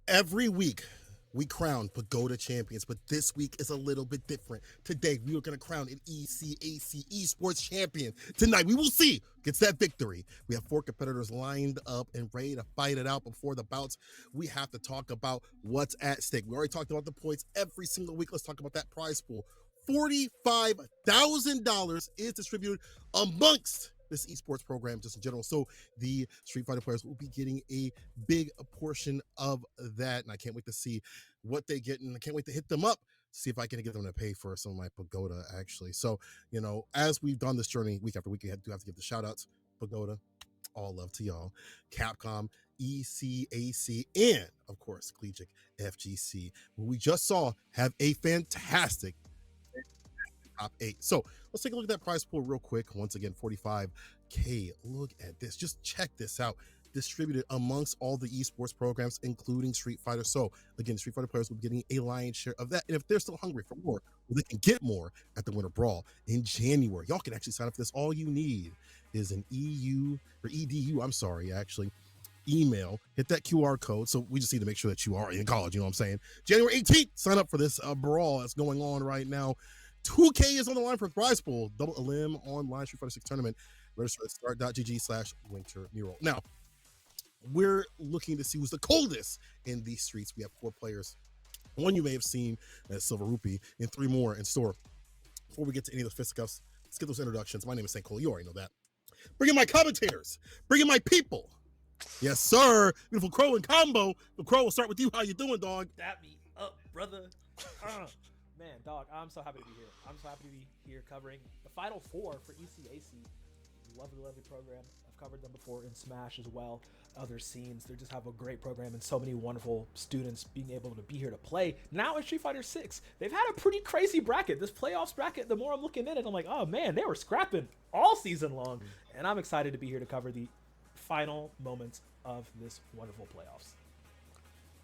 Every week we crown Pagoda champions, but this week is a little bit different. Today we are going to crown an ECAC esports champion. Tonight we will see who gets that victory. We have 4 competitors lined up and ready to fight it out. Before the bouts, we have to talk about what's at stake. We already talked about the points every single week. Let's talk about that prize pool. $45,000 is distributed amongst this esports program just in general. So the Street Fighter players will be getting a big portion of that. And I can't wait to see what they get. And I can't wait to hit them up to see if I can get them to pay for some of my Pagoda, actually. So, as we've done this journey week after week, we do have to give the shout outs. Pagoda, all love to y'all. Capcom, ECAC, and of course, Collegiate FGC, who we just saw have a fantastic top 8. So let's take a look at that prize pool real quick. Once again, 45K. Look at this. Just check this out. Distributed amongst all the esports programs, including Street Fighter. So again, Street Fighter players will be getting a lion's share of that. And if they're still hungry for more, well, they can get more at the Winter Brawl in January. Y'all can actually sign up for this. All you need is an EDU, I'm sorry, actually, email, hit that QR code. So we just need to make sure that you are in college, you know what I'm saying? January 18th, sign up for this brawl that's going on right now. 2K is on the line for prize pool. Double Elim online Street Fighter 6 tournament. Register at start.gg/winter mural. Now, we're looking to see who's the coldest in these streets. We have 4 players. One you may have seen as Silver Rupee, and 3 more in store. Before we get to any of those fisticuffs, let's get those introductions. My name is St. Cole. You already know that. Bring in my commentators. Bring in my people. Yes, sir. Beautiful Crow and Combo. The Crow, will start with you. How you doing, dog? Dap me up, brother. Man, dog, I'm so happy to be here. I'm so happy to be here covering the Final Four for ECAC. Lovely, lovely program. I've covered them before in Smash as well. Other scenes. They just have a great program and so many wonderful students being able to be here to play. Now in Street Fighter 6, they've had a pretty crazy bracket. This playoffs bracket, the more I'm looking at it, I'm like, oh man, they were scrapping all season long. And I'm excited to be here to cover the final moments of this wonderful playoffs.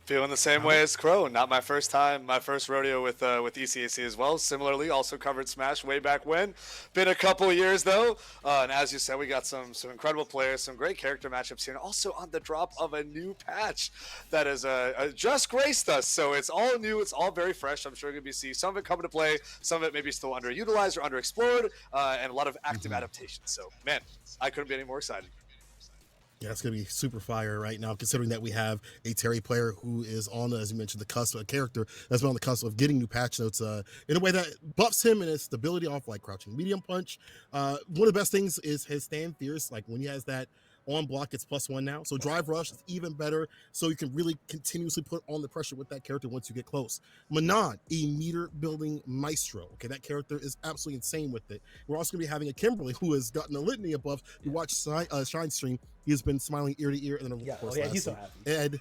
Feeling the same way as Crow. Not my first time, my first rodeo with ECAC as well. Similarly, also covered Smash way back when. Been a couple of years though, and as you said, we got some incredible players, some great character matchups here, and also on the drop of a new patch that is just graced us. So it's all new, it's all very fresh. I'm sure you're gonna see some of it coming to play, some of it maybe still underutilized or underexplored, and a lot of active adaptations. So man, I couldn't be any more excited. Yeah, it's going to be super fire right now, considering that we have a Terry player who is on, as you mentioned, the cusp, a character that's been on the cusp of getting new patch notes in a way that buffs him and his stability off like crouching medium punch. One of the best things is his stand fierce. Like when he has that on block, it's +1 now. So drive rush is even better. So you can really continuously put on the pressure with that character once you get close. Manon, a meter building maestro. Okay, that character is absolutely insane with it. We're also going to be having a Kimberly who has gotten a litany of buffs. You watch Shine stream. He has been smiling ear to ear, and then of course, he's so happy. Ed,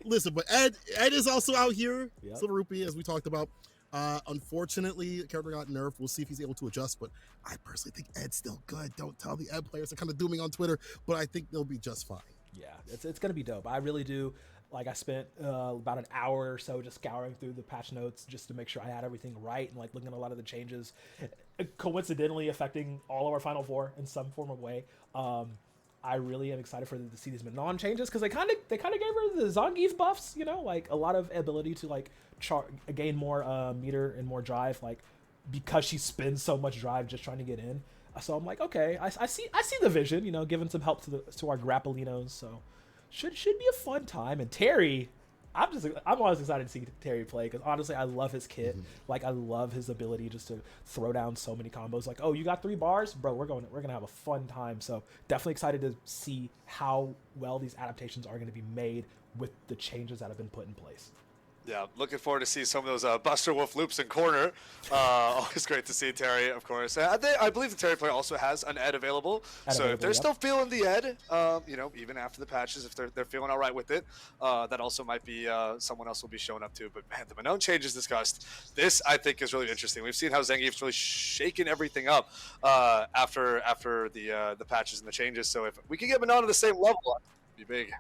listen, but Ed is also out here. Yep. Silver Rupee, as we talked about. Unfortunately, the character got nerfed. We'll see if he's able to adjust, but I personally think Ed's still good. Don't tell the Ed players. They're kind of dooming on Twitter, but I think they'll be just fine. Yeah, it's going to be dope. I really do. Like, I spent about an hour or so just scouring through the patch notes just to make sure I had everything right and like looking at a lot of the changes, coincidentally affecting all of our Final Four in some form of way. I really am excited for them to see these Manon changes because they kind of gave her the Zangief buffs, like a lot of ability to like gain more meter and more drive, like because she spends so much drive just trying to get in. So I'm like, okay, I see the vision, giving some help to our Grappolinos. So should be a fun time. And Terry, I'm always excited to see Terry play because honestly, I love his kit. Mm-hmm. Like I love his ability just to throw down so many combos. Like, oh, you got 3 bars, bro. We're gonna have a fun time. So definitely excited to see how well these adaptations are going to be made with the changes that have been put in place. Yeah, looking forward to see some of those Buster Wolf loops in corner. Always great to see Terry, of course. I believe the Terry player also has an Ed available. So if they're still feeling the Ed, even after the patches, if they're feeling all right with it, that also might be someone else will be showing up too. But man, the Manon changes discussed. This I think is really interesting. We've seen how Zangief's really shaken everything up after the patches and the changes. So if we can get Manon to the same level, it'd be big.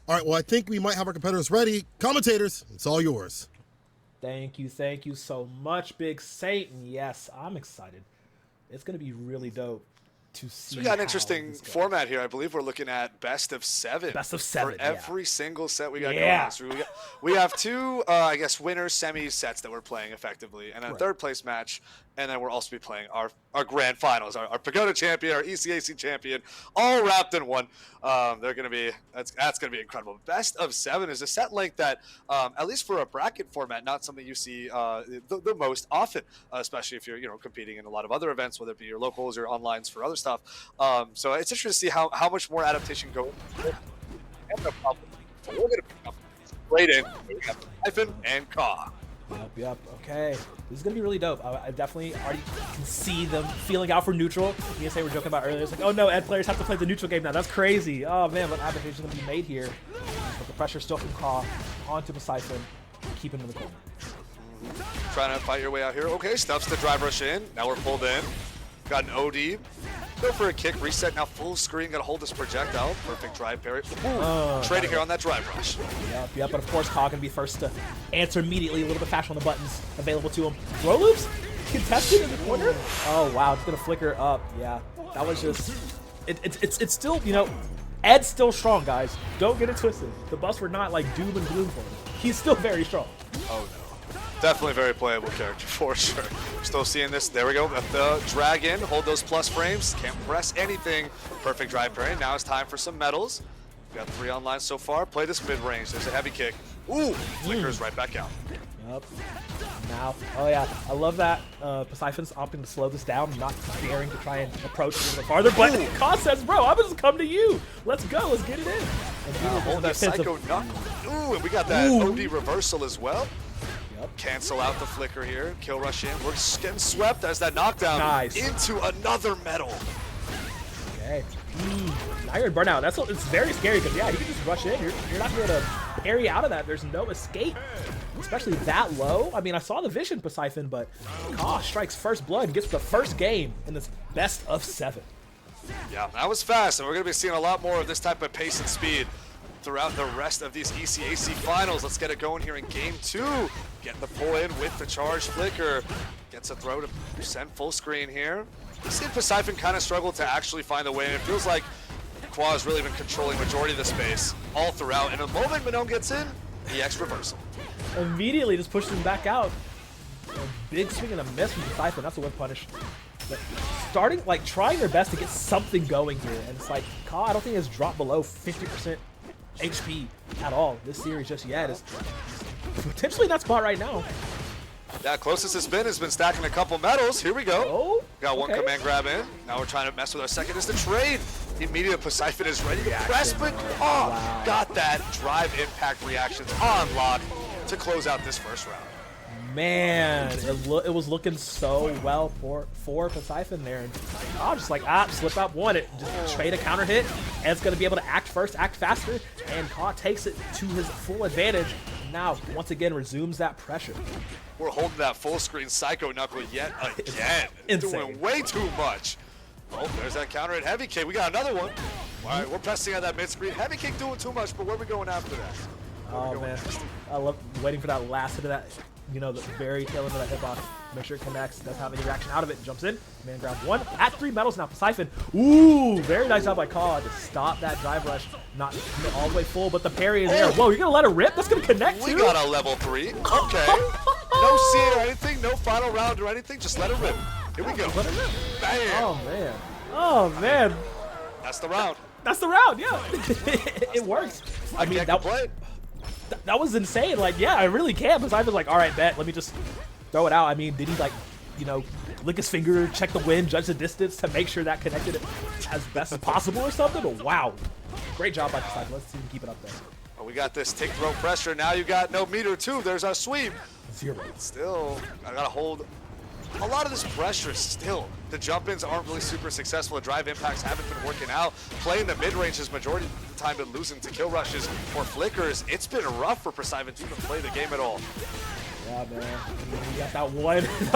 All right, well, I think we might have our competitors ready. Commentators, it's all yours. Thank you so much, Big Satan. Yes, I'm excited. It's going to be really dope. to see. So we got an how interesting this goes. format here. I believe we're looking at best of 7. Best of 7, for every single set we got Yeah. going on. So we have 2, I guess, winners semi sets that we're playing effectively, and a third place match. And then we'll also be playing our grand finals, our Pagoda champion, our ECAC champion, all wrapped in one. They're gonna be that's gonna be incredible. Best of 7 is a set length that, at least for a bracket format, not something you see the most often, especially if you're competing in a lot of other events, whether it be your locals or onlines for other stuff. So it's interesting to see how much more adaptation goes. And the problem, we're gonna be right in. We have Ivan and Ka. Yep. Okay, this is gonna be really dope. I definitely already can see them feeling out for neutral. Me and Say were joking about earlier. It's like, oh no, Ed players have to play the neutral game now. That's crazy. Oh man, what adaptation gonna be made here? But the pressure still from Ka onto Poseidon, keep him in the corner. Trying to fight your way out here. Okay, stuffs the drive rush in. Now we're pulled in. Got an OD. Go for a kick, reset, now full screen, gotta hold this projectile. Perfect drive parry. Trading here on that drive rush. Yep, but of course Ka gonna be first to answer immediately, a little bit faster on the buttons available to him. Throw loops? Contested in the corner? Oh wow, it's gonna flicker up. Yeah, that was just, it's still, Ed's still strong, guys. Don't get it twisted. The Busts were not like doom and gloom for him. He's still very strong. Oh no. Definitely very playable character, for sure. We're still seeing this. There we go. The drag in, hold those plus frames. Can't press anything. Perfect drive parry. Now it's time for some medals. We got 3 online so far. Play this mid-range. There's a heavy kick. Ooh, flickers right back out. Yep. Now, oh yeah, I love that Poseidon's opting to slow this down, not daring to try and approach a little bit farther. But Ka says, bro, I'm just come to you. Let's go, let's get it in. And hold that psycho knock. Ooh, and we got that OD reversal as well. Cancel out the flicker here. Kill rush in. We're just getting swept as that knockdown into another medal. Okay. Now you're in burnout. It's very scary because yeah, you can just rush in. You're not going to parry out of that. There's no escape, especially that low. I mean, I saw the vision, Poseidon, but Ka strikes first blood and gets the first game in this best of 7. Yeah, that was fast, and we're going to be seeing a lot more of this type of pace and speed throughout the rest of these ECAC finals. Let's get it going here in game 2. Get the pull in with the charge flicker. Gets a throw to send full screen here. We've seen Poseidon kind of struggle to actually find the way, and it feels like Qua has really been controlling majority of the space all throughout. And the moment Manon gets in, EX reversal. Immediately just pushed him back out. A big swing and a miss from Poseidon. That's a whip punish. But trying their best to get something going here, and it's like Ka, I don't think has dropped below 50% HP at all this series just yet. Is potentially in that spot right now. Yeah, closest it's been has been stacking a couple medals. Here we go. Oh, got one command grab in. Now we're trying to mess with our second is the trade. Immediate Poseidon is ready to press, but got that drive impact reactions on lock to close out this first round. Man, it was looking so well for Poseidon there, and I was just like, slip up one, it just trade a counter hit, and it's gonna be able to act first, act faster, and Ka takes it to his full advantage. Now, once again, resumes that pressure. We're holding that full screen Psycho Knuckle yet again. Doing way too much. Oh, there's that counter hit Heavy Kick. We got another one. All right, we're pressing on that mid screen. Heavy Kick doing too much, but where are we going after that? Oh man, I love waiting for that last hit of that. The very tail end of that hitbox. Make sure it connects, doesn't have any reaction out of it, and jumps in. Man grab 1 at 3 medals now. Poseidon. Ooh, very nice job by Ka to stop that drive rush. Not all the way full, but the parry is there. Whoa, you're gonna let it rip? That's gonna connect too? We got a level 3. Okay. No seeing or anything, no final round or anything, just let it rip. Here we go. Let it rip. Bam. Oh man. Oh man. That's the round. That's the round, yeah. It works. I mean, that was insane. Like, yeah, I really can. Because I was like, all right, bet. Let me just throw it out. I mean, did he lick his finger, check the wind, judge the distance to make sure that connected as best as possible or something? But wow, great job by Poseidon. Let's see him keep it up there. Oh, we got this tick throw pressure. Now you got no meter too. There's our sweep. 0. Still, I gotta hold a lot of this pressure still. The jump-ins aren't really super successful. The drive impacts haven't been working out. Playing the mid-range has majority of the time been losing to kill rushes or flickers. It's been rough for Poseidon to even play the game at all. Yeah, man. We got that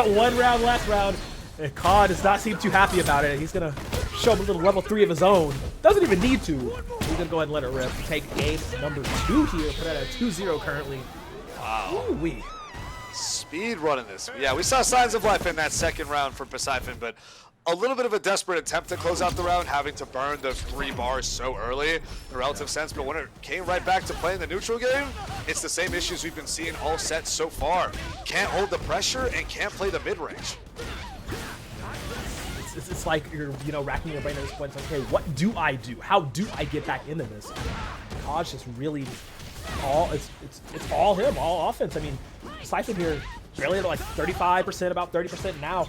one round, last round, and Ka does not seem too happy about it. He's gonna show him a little level 3 of his own. Doesn't even need to. He's gonna go ahead and let it rip. Take game number 2 here. Put it at 2-0 currently. Wow. Ooh-wee. Speed running this. Yeah, we saw signs of life in that second round for Poseidon, but a little bit of a desperate attempt to close out the round, having to burn the 3 bars so early in a relative sense. But when it came right back to playing the neutral game, it's the same issues we've been seeing all sets so far. Can't hold the pressure and can't play the mid-range. It's like you're, racking your brain at this point. It's like, okay, what do I do? How do I get back into this? Kaj just really it's all him, all offense. I mean, Siphon here barely at like 35%, about 30% now.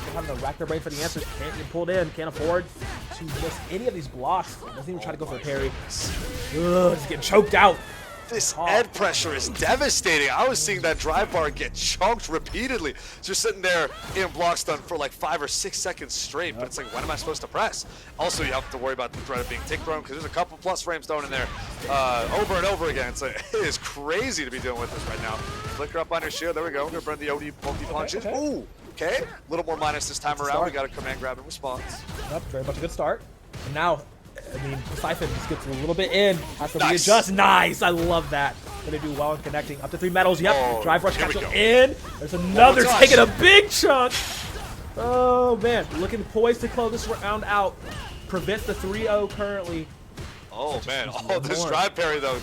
They're having to rack their brain for the answers. Can't get pulled in, can't afford to miss any of these blocks. Doesn't even try to go for a parry. Ugh, just getting choked out. This edge pressure is devastating. I was seeing that drive bar get chunked repeatedly. Just sitting there in block stun for like 5 or 6 seconds straight. But it's like, when am I supposed to press? Also, you have to worry about the threat of being tick thrown because there's a couple plus frames thrown in there over and over again. So it is crazy to be dealing with this right now. Flicker up on your shield. There we go. We're gonna burn the OD multi-punches. Okay. Ooh, okay. A little more minus this time around. We got a command grab and response. Yep, very much a good start. And now, I mean, Siphon just gets a little bit in, has to Nice. readjust. Nice, I love that. Gonna do well in connecting. Up to 3 medals. Yep, Oh, drive rush here we capsule go. in. There's another touch. taking a big chunk. Oh man, looking poised to close this round out. Prevents the 3-0 currently. Oh man, Just oh, this more. drive parry though.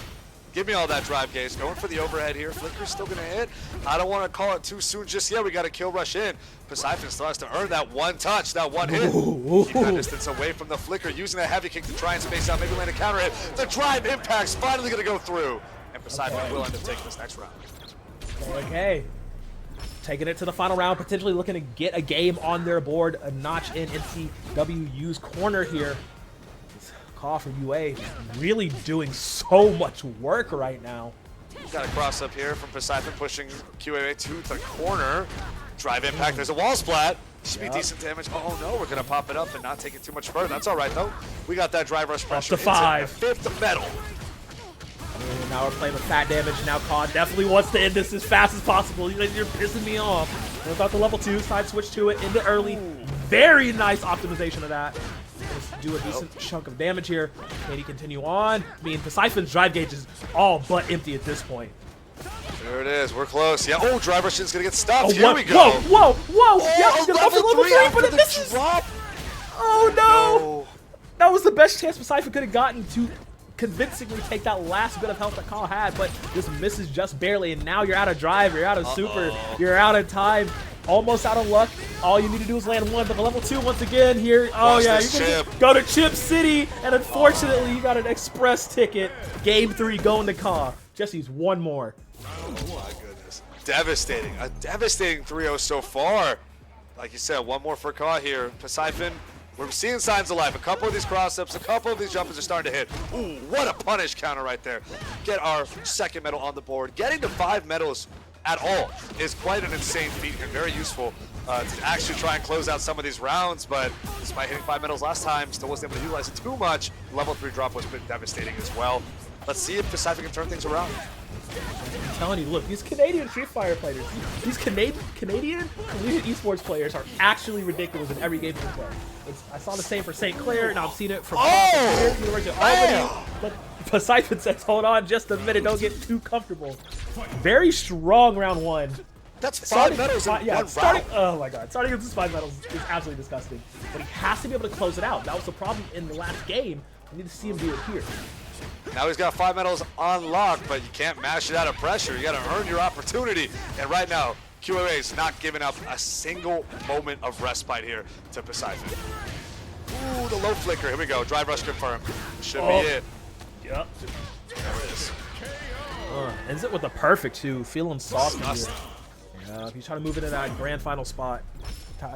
Give me all that drive, Gage. Going for the overhead here. Flicker's still gonna hit. I don't want to call it too soon just yet. We got a kill rush in. Poseidon still has to earn that one touch, that one hit. Ooh. Keep that distance away from the Flicker, using a heavy kick to try and space out, maybe land a counter hit. The drive impact's finally gonna go through. And Poseidon will end up taking this next round. Okay. Taking it to the final round, potentially looking to get a game on their board. A notch in NCWU's corner here. Call for UA really doing so much work right now. Got a cross up here from Poseidon, pushing QAA to the corner. Drive impact, there's a wall splat. Should be decent damage. Oh no, we're gonna pop it up and not take it too much further. That's all right though. We got that drive rush pressure. to 5. Into the 5th medal. And now we're playing with fat damage. Now Cod definitely wants to end this as fast as possible. You're pissing me off. Without the level 2, side switch to it, into early. Very nice optimization of that. Let's do a decent chunk of damage here. Can he continue on? I mean, Poseidon's drive gauge is all but empty at this point. There it is, we're close. Yeah, oh, drive rush is gonna get stopped. Oh, Here what? we go. Whoa, whoa, whoa! Oh, Yep, a level 3 after but it the misses. drop. Oh no! No. That was the best chance Poseidon could have gotten to convincingly take that last bit of health that Kyle had, but this misses just barely, and now you're out of drive, you're out of super, you're out of time, almost out of luck. All you need to do is land 1, but the level 2 once again here. Oh Watch yeah, this you can chip. just go to Chip City, and unfortunately you got an express ticket. Game 3 going to Kyle. Just needs one more. Oh my goodness. Devastating. A devastating 3-0 so far. Like you said, one more for Ka here. Poseidon, we're seeing signs of life. A couple of these cross-ups, a couple of these jumpers are starting to hit. Ooh, what a punish counter right there. Get our 2nd medal on the board. Getting to 5 medals at all is quite an insane feat and very useful to actually try and close out some of these rounds, but despite hitting 5 medals last time, still wasn't able to utilize it too much. Level 3 drop was a bit devastating as well. Let's see if Poseidon can turn things around. I'm telling you, look, these Canadian Street Fighter players, these Canadian collegiate esports players are actually ridiculous in every game they play. I saw the same for St. Clair, and I've seen it from University of Albany. But Poseidon says, hold on just a minute, don't get too comfortable. Very strong round 1. That's 5 medals in one round. Oh my god, starting with this 5 medals is absolutely disgusting. But he has to be able to close it out. That was the problem in the last game. I need to see him do it here. Now he's got 5 medals on lock, but you can't mash it out of pressure. You got to earn your opportunity. And right now, QOA is not giving up a single moment of respite here to Poseidon. Ooh, the low flicker. Here we go. Drive rush confirmed. Should be it. Yep. There it is. Ends it with a perfect too. Feeling soft here. Disgusting. Yeah, he's trying to move into that grand final spot.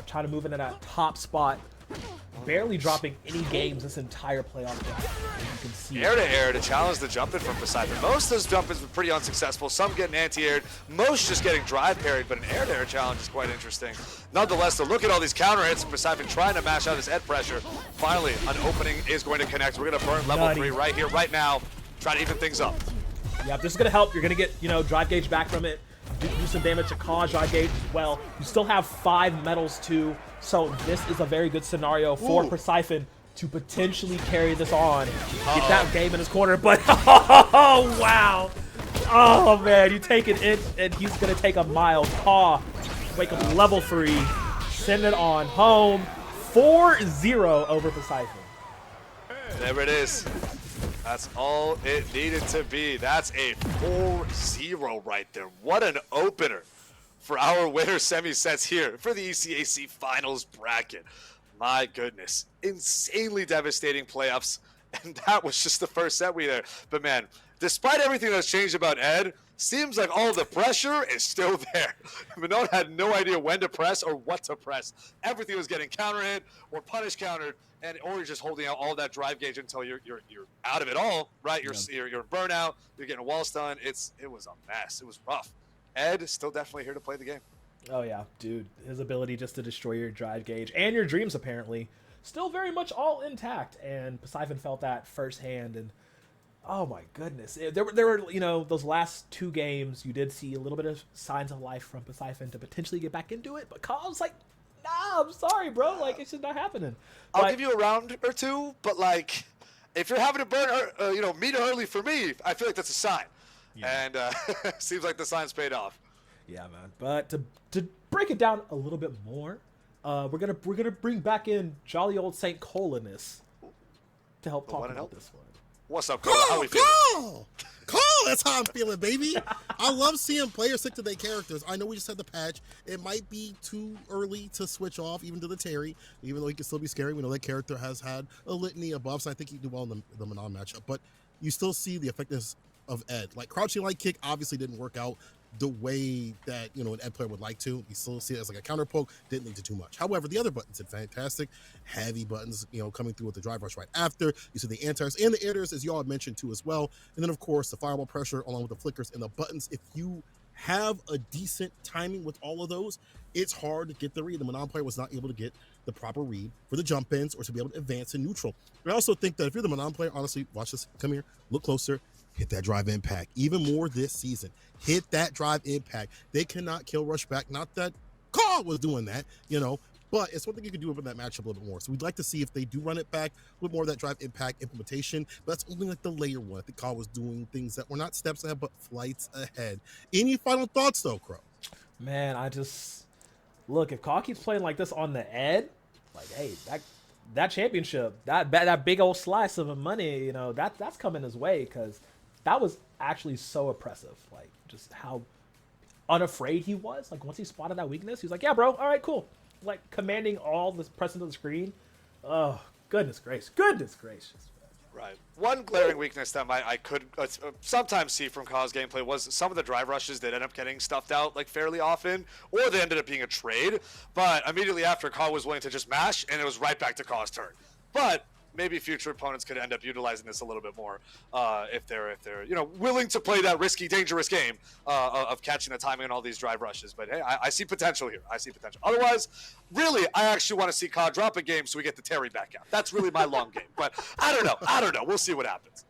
Trying to move into that top spot. Barely dropping any games this entire playoff round. You can see Air to air to challenge the jump in from Poseidon. Most of those jump ins were pretty unsuccessful. Some getting anti-aired, most just getting drive parried, but an air to air challenge is quite interesting. Nonetheless, though, look at all these counter hits. Poseidon trying to mash out his head pressure. Finally, an opening is going to connect. We're going to burn level 3 right here, right now. Try to even things up. Yeah, this is going to help. You're going to get, drive gauge back from it. Do some damage to cause drive gauge as well. You still have 5 medals too, so this is a very good scenario for Poseidon to potentially carry this on. Get that game in his corner, but oh wow! Oh man, you take it in, and he's gonna take a mile. Wake up level 3, send it on home. 4-0 over Poseidon. There it is. That's all it needed to be. That's a 4-0 right there. What an opener for our winner semi-sets here for the ECAC finals bracket. My goodness. Insanely devastating playoffs. And that was just the first set we there. But man, despite everything that's changed about Ed, seems like all the pressure is still there. Manon had no idea when to press or what to press. Everything was getting counter hit or punish countered, or you're just holding out all that drive gauge until you're out of it all, right? You're in burnout. You're getting a wall stun. It was a mess. It was rough. Ed still definitely here to play the game. Oh yeah, dude. His ability just to destroy your drive gauge and your dreams apparently still very much all intact. And Poseidon felt that firsthand. And oh my goodness, there were those last 2 games you did see a little bit of signs of life from Poseidon to potentially get back into it. But Kyle was like, nah, I'm sorry, bro. Like it's just not happening. I'll give you a round or 2, but like if you're having to burn, meet early for me, I feel like that's a sign. Yeah. And seems like the sign's paid off. Yeah, man. But to break it down a little bit more, we're gonna bring back in jolly old Saint Colinus to help talk about this one. What's up, Cole? How we feeling? Cole, that's how I'm feeling, baby. I love seeing players stick to their characters. I know we just had the patch. It might be too early to switch off, even to the Terry, even though he can still be scary. We know that character has had a litany of buffs. I think he can do well in the Manon matchup, but you still see the effectiveness of Ed. Like crouching light kick obviously didn't work out the way that an Ed player would like to. You still see it as like a counter poke, didn't lead to too much. However, the other buttons did fantastic. Heavy buttons, coming through with the drive rush right after. You see the anti-airs and the airs, as y'all had mentioned too as well. And then of course the fireball pressure along with the flickers and the buttons. If you have a decent timing with all of those, it's hard to get the read. The Manon player was not able to get the proper read for the jump ins or to be able to advance in neutral. I also think that if you're the Manon player, honestly, watch this, come here, look closer, hit that drive impact. Even more this season. Hit that drive impact. They cannot kill rush back. Not that Carl was doing that, but it's one thing you can do with that matchup a little bit more. So we'd like to see if they do run it back with more of that drive impact implementation. But that's only like the layer one. I think Carl was doing things that were not steps ahead, but flights ahead. Any final thoughts though, Crow? Man, look, if Carl keeps playing like this on the Ed, like, hey, that championship, that big old slice of money, that's coming his way, because that was actually so oppressive. Like, just how unafraid he was. Like, once he spotted that weakness, he was like, yeah, bro, all right, cool. Like, commanding all this presence of the screen. Oh, goodness gracious. Right. One glaring weakness that I could sometimes see from Ka's gameplay was some of the drive rushes that end up getting stuffed out like fairly often, or they ended up being a trade. But immediately after, Ka was willing to just mash, and it was right back to Ka's turn. But maybe future opponents could end up utilizing this a little bit more if they're willing to play that risky, dangerous game of catching the timing on all these drive rushes. But hey, I see potential here. I see potential. Otherwise, really, I actually want to see Ka drop a game so we get the Terry back out. That's really my long game. But I don't know. We'll see what happens.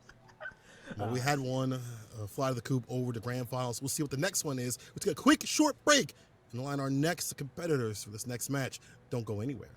Well, we had one fly to the coop over to grand finals. We'll see what the next one is. We'll take a quick, short break and line our next competitors for this next match. Don't go anywhere.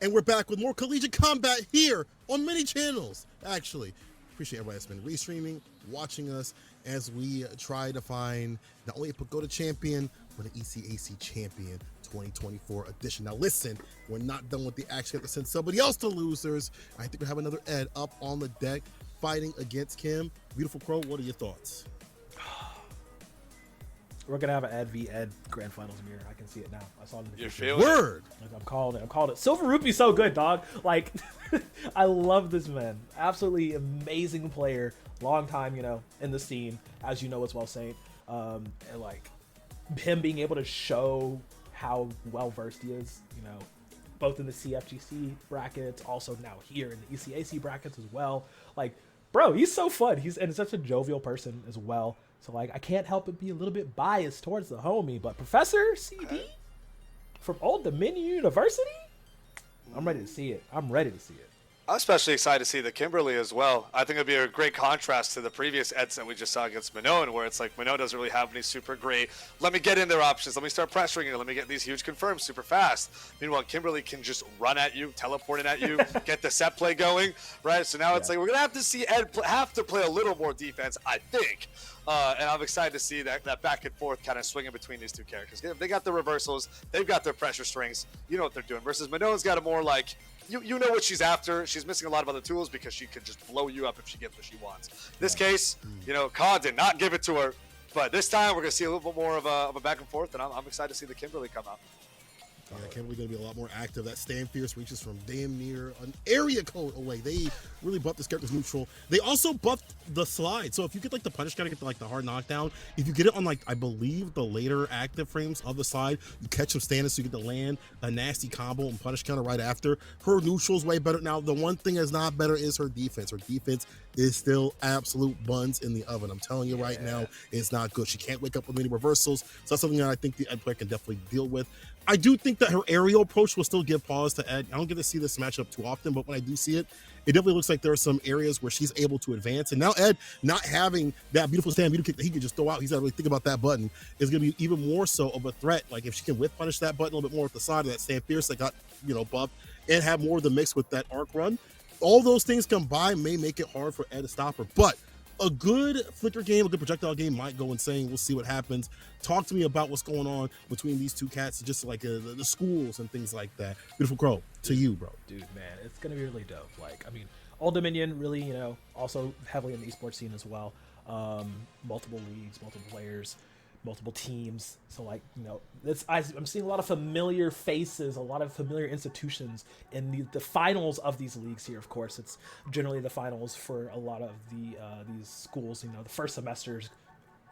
And we're back with more collegiate combat here on many channels, actually. Appreciate everybody that's been restreaming, watching us as we try to find not only a Pagoda champion, but an ECAC champion 2024 edition. Now listen, we're not done with the action. We have to send somebody else to losers. I think we have another Ed up on the deck fighting against Kim. Beautiful Crow, what are your thoughts? We're gonna have an Ed v Ed grand finals mirror. I can see it now. I saw it in the You're future. feeling Word. Like, I'm calling it. Silver Rupee's so good, dog. Like, I love this man. Absolutely amazing player. Long time, in the scene, as you know as well, Saint. And like him being able to show how well versed he is, both in the CFGC brackets, also now here in the ECAC brackets as well. Like, bro, he's so fun. He's such a jovial person as well. So like, I can't help but be a little bit biased towards the homie, but Professor CD from Old Dominion University, I'm ready to see it. I'm especially excited to see the Kimberly as well. I think it'd be a great contrast to the previous Eds that we just saw against Minone, where it's like Minone doesn't really have any super great, let me get in their options, let me start pressuring you, let me get these huge confirms super fast. Meanwhile, Kimberly can just run at you, teleporting at you, get the set play going, right? So now it's like we're going to have to see Ed have to play a little more defense, I think. And I'm excited to see that back and forth kind of swinging between these two characters. They got the reversals, they've got their pressure strings, you know what they're doing. Versus Minone's got a more like, you know what she's after. She's missing a lot of other tools because she can just blow you up if she gets what she wants. In this case, Khan did not give it to her. But this time, we're going to see a little bit more of a back and forth, and I'm excited to see the Kimberly come out. Yeah, Kimberly going to be a lot more active. That Stand Fierce reaches from damn near an area code away. They really buffed this character's neutral. They also buffed the slide. So if you get like the punish counter, get the hard knockdown. If you get it on I believe the later active frames of the slide, you catch them standing so you get to land a nasty combo and punish counter right after. Her neutral's way better. Now the one thing that's not better is her defense. Her defense is still absolute buns in the oven. I'm telling you right now, it's not good. She can't wake up with many reversals. So that's something that I think the Ed player can definitely deal with. I do think that her aerial approach will still give pause to Ed. I don't get to see this matchup too often, but when I do see it, it definitely looks like there are some areas where she's able to advance. And now Ed, not having that beautiful stand kick that he could just throw out, he's got to really think about that button, is going to be even more so of a threat. Like if she can whip punish that button a little bit more at the side of that Stand Fierce that got, buffed, and have more of the mix with that arc run, all those things combined may make it hard for Ed to stop her. But a good flicker game, a good projectile game might go insane. We'll see what happens. Talk to me about what's going on between these two cats, just like the schools and things like that. Beautiful Crow, to you, bro. Dude, man, it's going to be really dope. Like, I mean, Old Dominion really, also heavily in the esports scene as well. Multiple leagues, multiple players, multiple teams. So like, I'm seeing a lot of familiar faces, a lot of familiar institutions in the finals of these leagues here. Of course, it's generally the finals for a lot of these schools. The first semesters,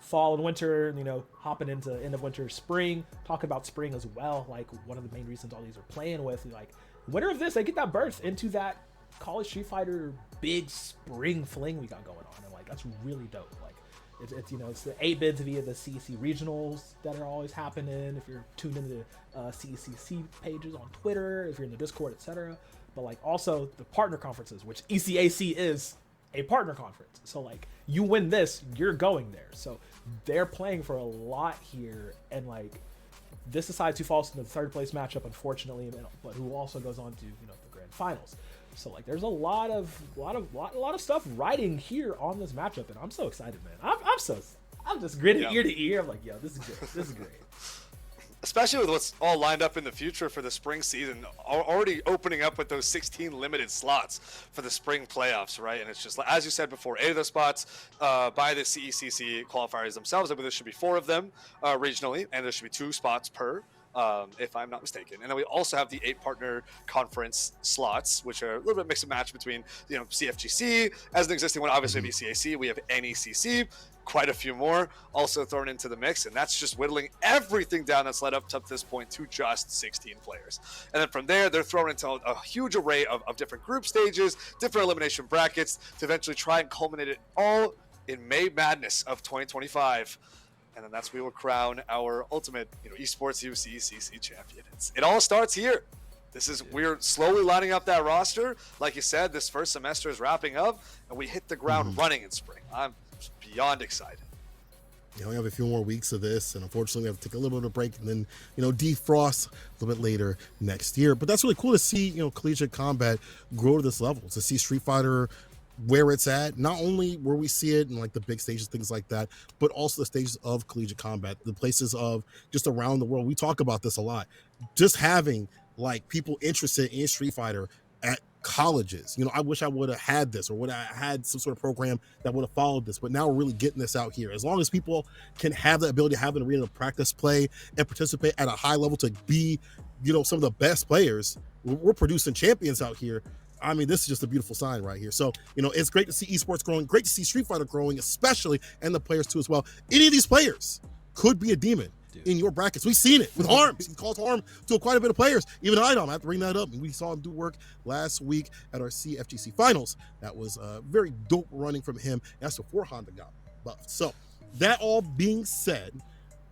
fall and winter, hopping into end of winter, spring, talking about spring as well. Like one of the main reasons all these are playing with, like winter of this, they get that birth into that college Street Fighter big spring fling we got going on. And like, that's really dope. Like, it's the 8 bids via the CEC regionals that are always happening. If you're tuned into the CECC pages on Twitter, if you're in the Discord, etc. But like also the partner conferences, which ECAC is a partner conference. So like you win this, you're going there. So they're playing for a lot here, and like this decides who falls into the third place matchup, unfortunately, but who also goes on to the grand finals. So like, there's a lot of stuff riding here on this matchup, and I'm so excited, man. I'm just grinning ear to ear. I'm like, yo, this is good. This is great. Especially with what's all lined up in the future for the spring season, already opening up with those 16 limited slots for the spring playoffs, right? And it's just, as you said before, 8 of those spots by the CECC qualifiers themselves. I believe there should be 4 of them regionally, and there should be 2 spots per, if I'm not mistaken. And then we also have the 8 partner conference slots, which are a little bit mix and match between, CFGC as an existing one, obviously BCAC. We have NECC, quite a few more also thrown into the mix, and that's just whittling everything down that's led up to this point to just 16 players. And then from there, they're thrown into a huge array of different group stages, different elimination brackets to eventually try and culminate it all in May Madness of 2025. And then that's we will crown our ultimate, esports UCCC champion. It all starts here. We're slowly lining up that roster. Like you said, this first semester is wrapping up, and we hit the ground running in spring. I'm beyond excited. We have a few more weeks of this, and unfortunately, we have to take a little bit of a break and then, defrost a little bit later next year. But that's really cool to see, collegiate combat grow to this level, to see Street Fighter where it's at, not only where we see it in like the big stages, things like that, but also the stages of collegiate combat, the places of just around the world. We talk about this a lot. Just having like people interested in Street Fighter at colleges. I wish I would have had this, or would have had some sort of program that would have followed this, but now we're really getting this out here. As long as people can have the ability to have an arena to practice, play, and participate at a high level, to be, some of the best players, we're producing champions out here. I mean, this is just a beautiful sign right here. So, it's great to see esports growing, great to see Street Fighter growing, especially, and the players too as well. Any of these players could be a demon in your brackets. We've seen it with Harms. He caused harm to quite a bit of players. Even Idom, I have to bring that up. And we saw him do work last week at our CFGC finals. That was very dope running from him. That's before Honda got buffed. So, that all being said,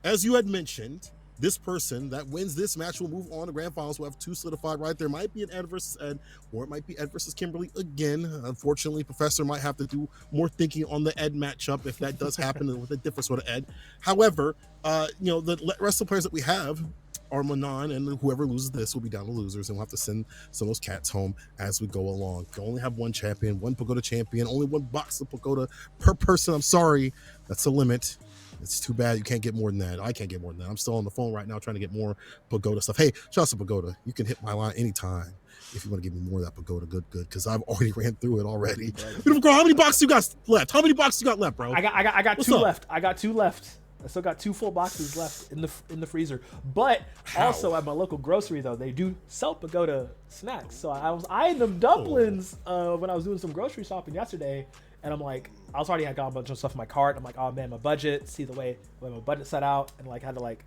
as you had mentioned, this person that wins this match will move on to grand finals. We'll have 2 solidified right there. Might be an Ed versus Ed, or it might be Ed versus Kimberly again. Unfortunately, Professor might have to do more thinking on the Ed matchup if that does happen with a different sort of Ed. However, the rest of the players that we have are Manon, and whoever loses this will be down to losers, and we'll have to send some of those cats home as we go along. You only have one champion, one Pagoda champion, only one box of Pagoda per person. I'm sorry, that's the limit. It's too bad you can't get more than that. I can't get more than that. I'm still on the phone right now trying to get more Pagoda stuff. Hey, shout out to Pagoda. You can hit my line anytime if you want to give me more of that Pagoda. Good, because I've already ran through it already. Beautiful girl, how many boxes you got left? How many boxes you got left, bro? I got two left. I got 2 left. I still got 2 full boxes left in the freezer. But also at my local grocery, though, they do sell Pagoda snacks. So I was eyeing them dumplings when I was doing some grocery shopping yesterday. And I'm like, I was already had got a bunch of stuff in my cart. I'm like, oh man, my budget. See the way my budget set out, and like had to like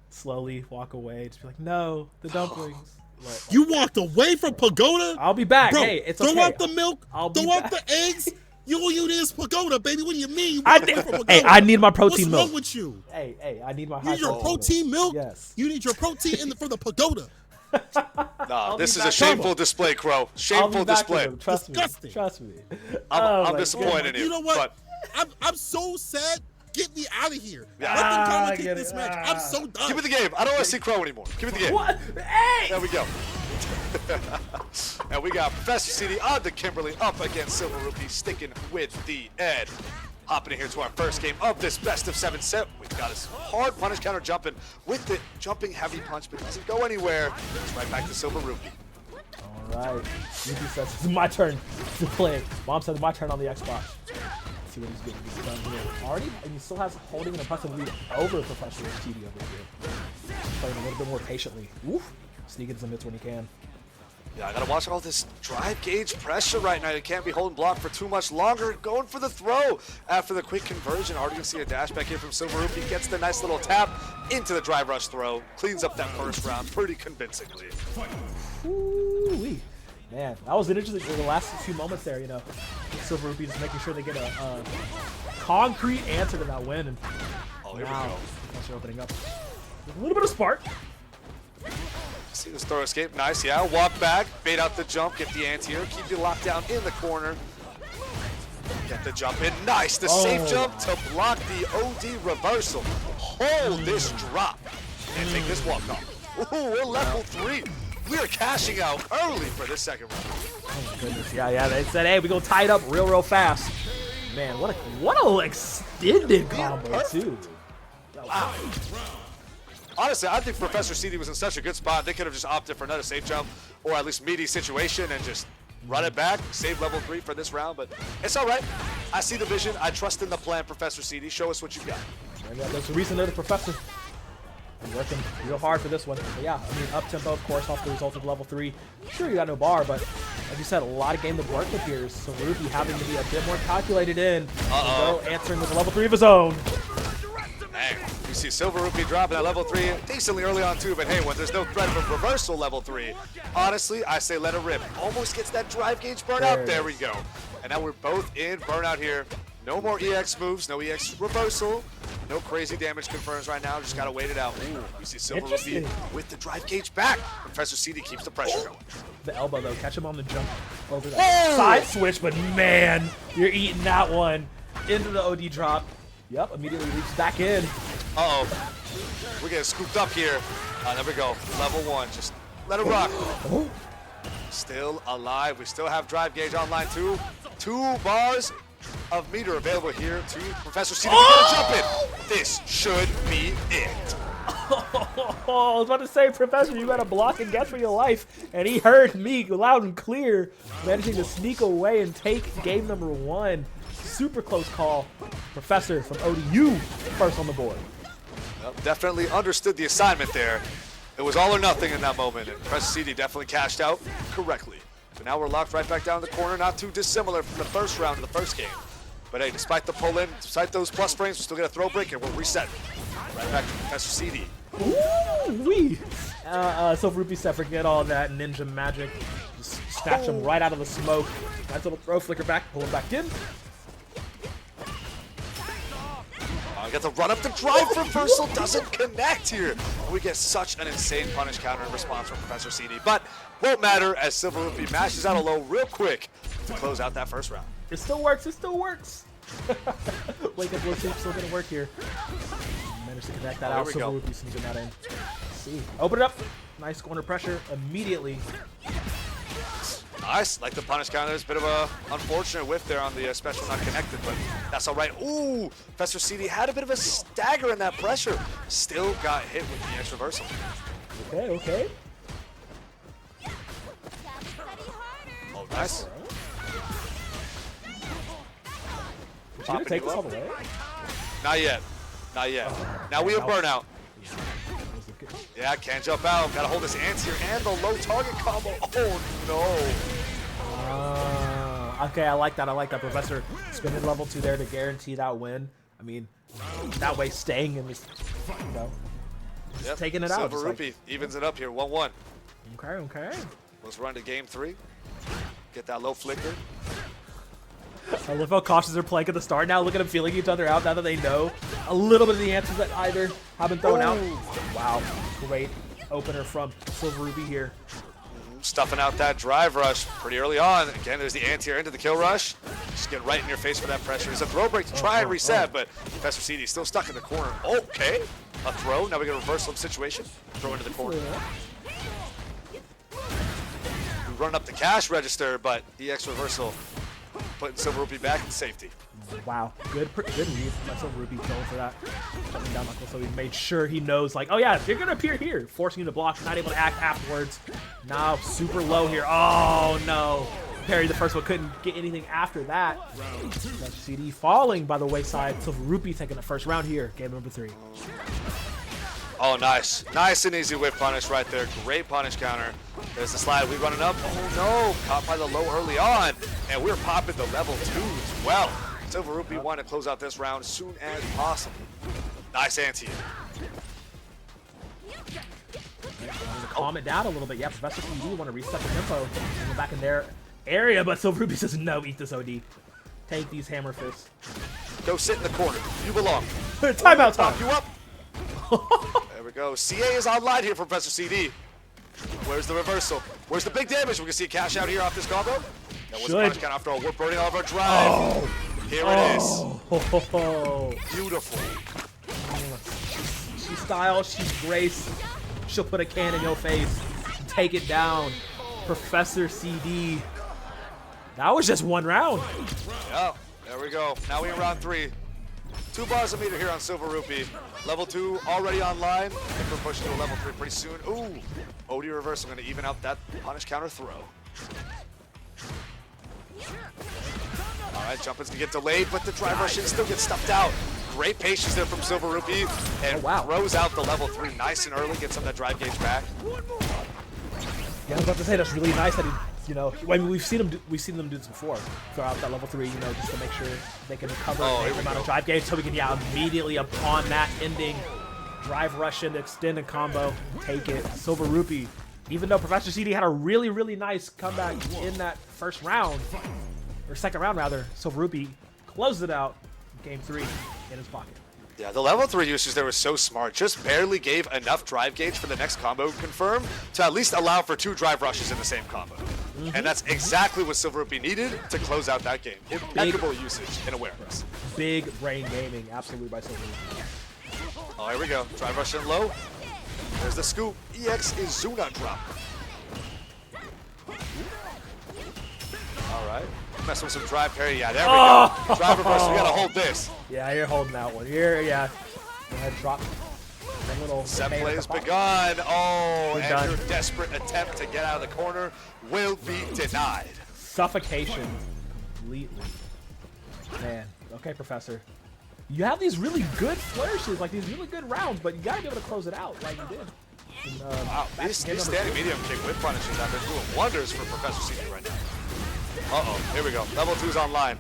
slowly walk away. Just be like, no, the dumplings. You walked away from Pagoda? I'll be back. Bro, hey, it's throw okay. out the milk. Throw out the eggs. You this Pagoda, baby. What do you mean? I need my protein milk. What's wrong with you? Hey, I need my. You need your protein milk. Yes. You need your protein for the Pagoda. Nah, this is a shameful display, Crow. Shameful display. Trust Disgusting. me. Trust me. I'm disappointed in you. You know what? But I'm so sad. Get me out of here. Yeah. Let them commentate this match. I'm so done. Give me the game. I don't want to see Crow anymore. Give me the game. What? Hey! There we go. And we got Professor CD on to Kimberly up against Silver Rupee, sticking with the Ed. Hopping in here to our first game of this best of 7 set. We've got his hard punish counter jumping with the jumping heavy punch, but doesn't go anywhere. It's right back to Silver Rupee. All right. Yuki says it's my turn to play. Mom says my turn on the Xbox. Let's see what he's getting this done here. Already, and he still has holding an impressive lead over Professor TD over here. Playing a little bit more patiently. Oof. Sneak into the mids when he can. Yeah, I gotta watch all this drive gauge pressure right now. You can't be holding block for too much longer. Going for the throw after the quick conversion. Already gonna see a dash back here from Silver Rupee. Gets the nice little tap into the drive rush throw. Cleans up that first round pretty convincingly. Ooh-wee. Man, that was interesting for the last few moments there, Silver Rupee just making sure they get a concrete answer to that win. And oh, here we go. Professor opening up. A little bit of spark. See this throw escape. Nice, yeah. Walk back, bait out the jump, get the anti-air, keep you locked down in the corner. Get the jump in. Nice. The safe jump to block the OD reversal. Hold this drop and take this walk off. Ooh, we're level 3. We are cashing out early for this second round. Oh my goodness. Yeah. They said, hey, we gonna tie it up real fast. Man, what a extended combo too. Wow. Honestly, I think Professor CD was in such a good spot. They could have just opted for another safe jump or at least meaty situation and just run it back, save level 3 for this round. But it's all right. I see the vision. I trust in the plan, Professor CD. Show us what you got. There's a reason they're the Professor. I'm working real hard for this one. But yeah, I mean, up-tempo, of course, off the result of level 3. Sure, you got no bar, but like you said, a lot of game to work with here. So Rupee having to be a bit more calculated in. Go answering with a level 3 of his own. Dang. You see Silver Rupee dropping at level 3 decently early on too, but hey, when there's no threat of a reversal level 3, honestly, I say let it rip. Almost gets that drive gauge burnout. There we go. And now we're both in burnout here. No more EX moves, no EX reversal. No crazy damage confirms right now. Just gotta wait it out. Ooh, you see Silver Rupee with the drive gauge back. Professor CD keeps the pressure going. The elbow though, catch him on the jump over that side switch, but man, you're eating that one into the OD drop. Yep, immediately leaps back in. Uh-oh. We're getting scooped up here. There we go. Level 1. Just let it rock. Oh. Still alive. We still have drive gauge online too. 2 bars of meter available here to Professor C. Jump in. This should be it. Oh, I was about to say, Professor, you got to block and guess for your life. And he heard me loud and clear, managing to sneak away and take game number 1. Super close call. Professor from ODU first on the board. Well, definitely understood the assignment there. It was all or nothing in that moment, and Professor CD definitely cashed out correctly. But now we're locked right back down the corner, not too dissimilar from the first round of the first game. But hey, despite the pull-in, despite those plus frames, we still get a throw break, and we'll reset. Right back to Professor CD. Ooh-wee. So Rupee said forget all that ninja magic. Just snatch him right out of the smoke. Nice little throw, flicker back, pull him back in. Got the run up the drive reversal, doesn't connect here. We get such an insane punish counter in response from Professor CD, but won't matter as Silver Rupee mashes out a low real quick to close out that first round. It still works, it still works. Wake up, Blue Soup, still gonna work here. Managed to connect that out, Silver Rupee sneaking that in. Let's see, open it up. Nice corner pressure immediately. Nice, like the punish counter. There's a bit of a unfortunate whiff there on the special not connected, but that's all right. Ooh, Professor CD had a bit of a stagger in that pressure. Still got hit with the X reversal. Okay, okay. Oh, nice. Is she gonna take this all the way? Not yet, not yet. Now we have burnout. Yeah, can't jump out. Gotta hold his anti-air and the low target combo. Oh no. Okay, I like that. I like that. Professor spinning level 2 there to guarantee that win. I mean, that way staying in this, you know, just taking it out. Silver Rupee evens it up here, 1-1. Okay, okay. Let's run to game 3. Get that low flicker. I love how cautious they're playing at the start now. Look at them feeling each other out now that they know a little bit of the answers that either have been thrown out. Wow, great opener from Silver Rupee here. Stuffing out that drive rush pretty early on. Again, there's the anti-air into the kill rush. Just get right in your face for that pressure. There's a throw break to try and reset, but Professor CD still stuck in the corner. Okay, a throw. Now we get a reversal of situation. Throw into the corner. We run up the cash register, but EX reversal putting Silver Rupee back in safety. Wow, good read. That's Silver Rupee going for that. Jumping down knuckle, so he made sure he knows, like, oh yeah, you're gonna appear here, forcing you to block, not able to act afterwards. Now super low here. Oh no, parry the first one, couldn't get anything after that. That's CD falling by the wayside. Silver Rupee taking the first round here, game number 3. Oh, nice. Nice and easy whip punish right there. Great punish counter. There's the slide. We running up. Oh, no. Caught by the low early on. And we're popping the level 2 as well. Silver Rupee want to close out this round as soon as possible. Nice anti. Calm it down a little bit. Yeah, Professor CD want to reset the tempo. And go back in their area, but Silver Rupee says, no, eat this OD. Take these hammer fists. Go sit in the corner. You belong. Timeout time. You up. There we go. CA is online here for Professor CD. Where's the reversal? Where's the big damage? We can see cash out here off this combo. That was a punch count after all. We're burning all of our drive. Oh. Here it is. Oh. Beautiful. She's style, she's grace. She'll put a can in your face. Take it down. Professor CD. That was just one round. Yeah, there we go. Now we're in round 3. 2 bars a meter here on Silver Rupee. Level 2 already online. I think we're pushing to a level 3 pretty soon. Ooh, OD reversal going to even out that punish counter throw. All right, Jumpin's going to get delayed, but the drive rush in still gets stuffed out. Great patience there from Silver Rupee, and throws out the level 3 nice and early, gets some of that drive gauge back. Yeah, I was about to say that's really nice that he, you know, I mean, we've seen them do this before. Throw out that level 3, you know, just to make sure they can recover the amount of drive gauge, so we can immediately upon that ending drive rush in, extend a combo, take it. Silver Rupee, even though Professor CD had a really, really nice comeback in that first round, or second round rather, Silver Rupee closed it out in game 3 in his pocket. Yeah, the level 3 usage there was so smart. Just barely gave enough drive gauge for the next combo confirm to at least allow for 2 drive rushes in the same combo. And that's exactly what Silver Rupee needed to close out that game. Impeccable usage and awareness. Big brain gaming, absolutely, by Silver Rupee. Oh, here we go. Drive rush in low. There's the scoop. EX is Zuna drop. All right. Mess with some drive parry. Yeah, there we go. Drive reverse. We got to hold this. Yeah, you're holding that one. You're, yeah. Go ahead, drop. A little Set play has begun. Oh, We're and done. your desperate attempt to get out of the corner will be denied. Suffocation. Completely. Man. Okay, Professor. You have these really good flourishes, like these really good rounds, but you gotta be able to close it out like you did. And, Wow, back these to game number standing 2. medium kick whip punishes have been doing wonders for Professor CD right now. Uh-oh, here we go. Level 2's online.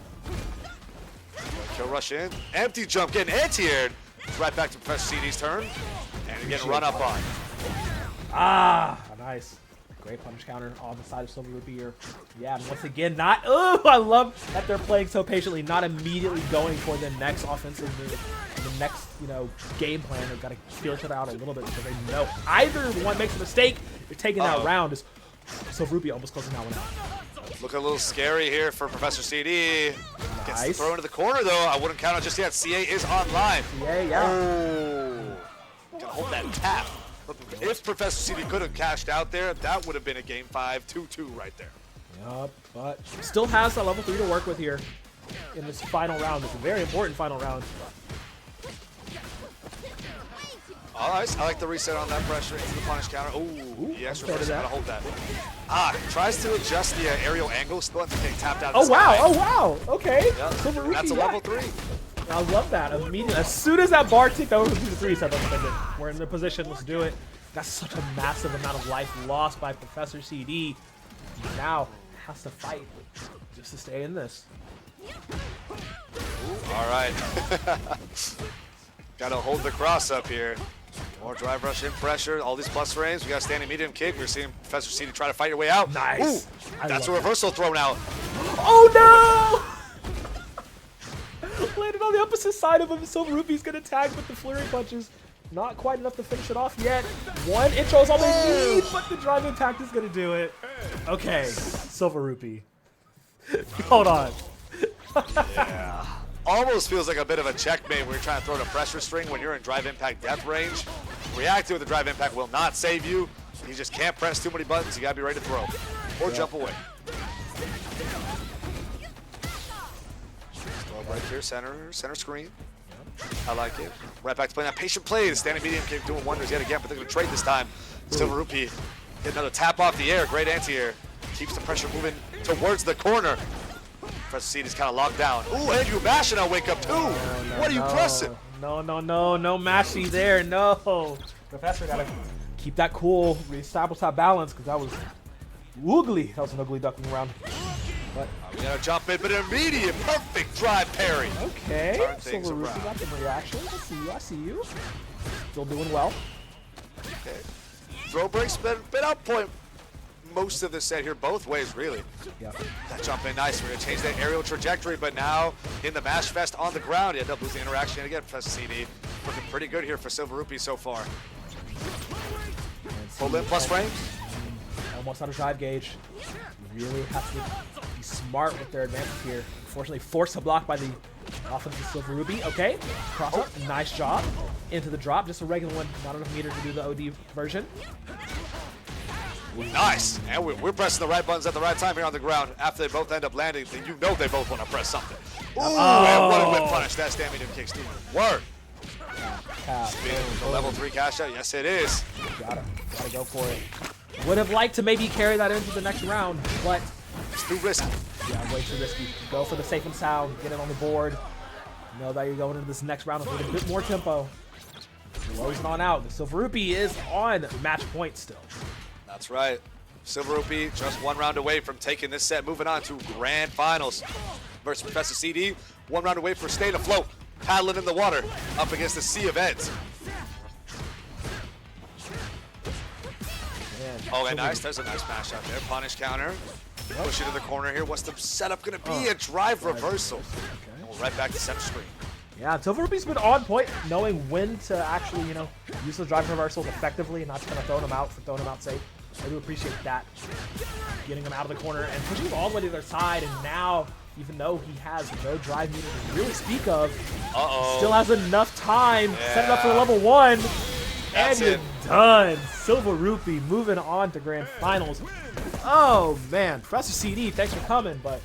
Kill rush in. Empty jump getting anti-aired. Right back to Professor CD's turn. And getting run up on. Ah, nice. Great punish counter on the side of Silver Rupee here. Yeah, and once again, not. Oh, I love that they're playing so patiently, not immediately going for the next offensive move, the next, game plan. They've got to feel each other out a little bit because they know either one makes a mistake, you're taking that round. Is Silver Rupee almost closing that one out. Look a little scary here for Professor CD. Gets Nice. thrown into the corner though. I wouldn't count on just yet. CA is online. Yeah. Oh. Can hold that tap. If Professor CD could have cashed out there, that would have been a game 5, 2-2 right there. Yup, but still has a level 3 to work with here in this final round. It's a very important final round. All right, I like the reset on that pressure into the punish counter. Ooh, yes, reverse, gotta hold that. Tries to adjust the aerial angle, still ends up getting tapped out. Oh wow, okay. Yeah, Silver Rupee, that's a level 3. I love that. Immediately, as soon as that bar ticked over to the 3, said, we're in the position, let's do it. That's such a massive amount of life lost by Professor CD. Now has to fight just to stay in this. All right. Gotta hold the cross up here. More drive rush in pressure. All these plus frames. We got a standing medium kick. We're seeing Professor CD try to fight your way out. Nice. Ooh, that's a reversal thrown out. Oh no! Landed on the opposite side of him. Silver Rupee's gonna tag with the flurry punches. Not quite enough to finish it off yet. One intro is all they need, but the drive impact is gonna do it. Okay, Silver Rupee. Hold on. Yeah. Almost feels like a bit of a checkmate when you're trying to throw the pressure string when you're in drive impact death range. Reacting with the drive impact will not save you. You just can't press too many buttons. You gotta be ready to throw or jump away. Right here, center screen. I like it. Right back to playing that patient play. The standing medium kick doing wonders yet again, but they're going to trade this time. Silver Rupee get another tap off the air. Great anti-air. Keeps the pressure moving towards the corner. Professor CD's kind of locked down. Ooh, and you mashing on wake up too. What are you pressing? No mashy there. No. Professor got to keep that cool, reestablish that balance because that was ugly. That was an ugly duckling round. But we got to jump in, but an immediate perfect drive parry. okay, Turn things Silver Rupee around. got some reaction. I see you. Still doing well. Okay. Throw breaks been on point most of the set here, both ways really. Yeah. That jump in nice. We're going to change that aerial trajectory, but now in the Mash Fest on the ground, you end up losing interaction again. Professor CD looking pretty good here for Silver Rupee so far. Full in plus frames. Almost out of drive gauge. You really have to be smart with their advantage here. Unfortunately, forced a block by the offensive Silver Rupee. Okay, cross up, nice job. Into the drop, just a regular one, not enough meter to do the OD version. Nice. And we're pressing the right buttons at the right time here on the ground. After they both end up landing, then you know they both want to press something. Ooh, and what a whip punish. That stand medium kick's doing. Word. The level 3 cash out. Yes, it is. Gotta go for it. Would have liked to maybe carry that into the next round, but It's too risky. yeah, way too risky. Go for the safe and sound, get it on the board. Know that you're going into this next round with a bit more tempo. Closing on out. The Silver Rupee is on match point still. That's right. Silver Rupee just one round away from taking this set. Moving on to grand finals versus Professor CD. One round away for staying afloat. Paddling in the water up against the sea of Eds. Oh, and nice. There's a nice mash out there. Punish counter. Push it in the corner here. What's the setup going to be? A drive reversal. And we're right back to center screen. Yeah, Silver Rupee's been on point, knowing when to actually, use the drive reversals effectively and not just kind of throwing them out for throwing them out safe. I do appreciate that. Getting him out of the corner and pushing him all the way to the other side. And now, even though he has no drive meter to really speak of, still has enough time. Set it up for level 1. And you're done. Silver Rupee moving on to Grand Finals. Oh, man. Professor CD, thanks for coming, but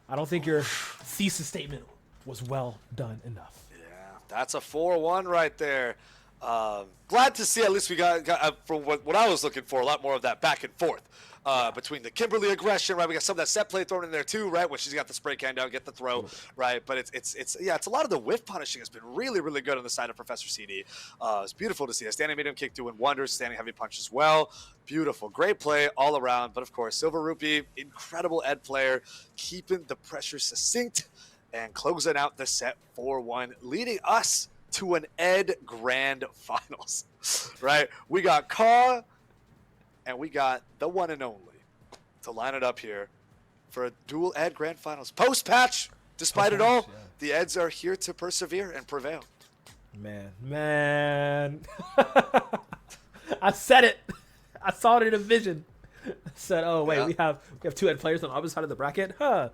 I don't think your thesis statement was well done enough. Yeah, that's a 4-1 right there. Glad to see at least we got from what I was looking for, a lot more of that back and forth between the Kimberly aggression, right? We got some of that set play thrown in there too, right? When she's got the spray can down, get the throw, right? But it's a lot of the whiff punishing has been really, really good on the side of Professor CD. It's beautiful to see a standing medium kick doing wonders, standing heavy punch as well. Beautiful, great play all around. But of course, Silver Rupee, incredible Ed player, keeping the pressure succinct and closing out the set 4-1, leading us to an Ed Grand Finals, right? We got Kaw and we got the one and only to line it up here for a dual Ed Grand Finals. Post-patch, despite it all, the Eds are here to persevere and prevail. Man. I said it. I saw it in a vision. I said, oh, wait, we have 2 Ed players on the opposite side of the bracket? Huh.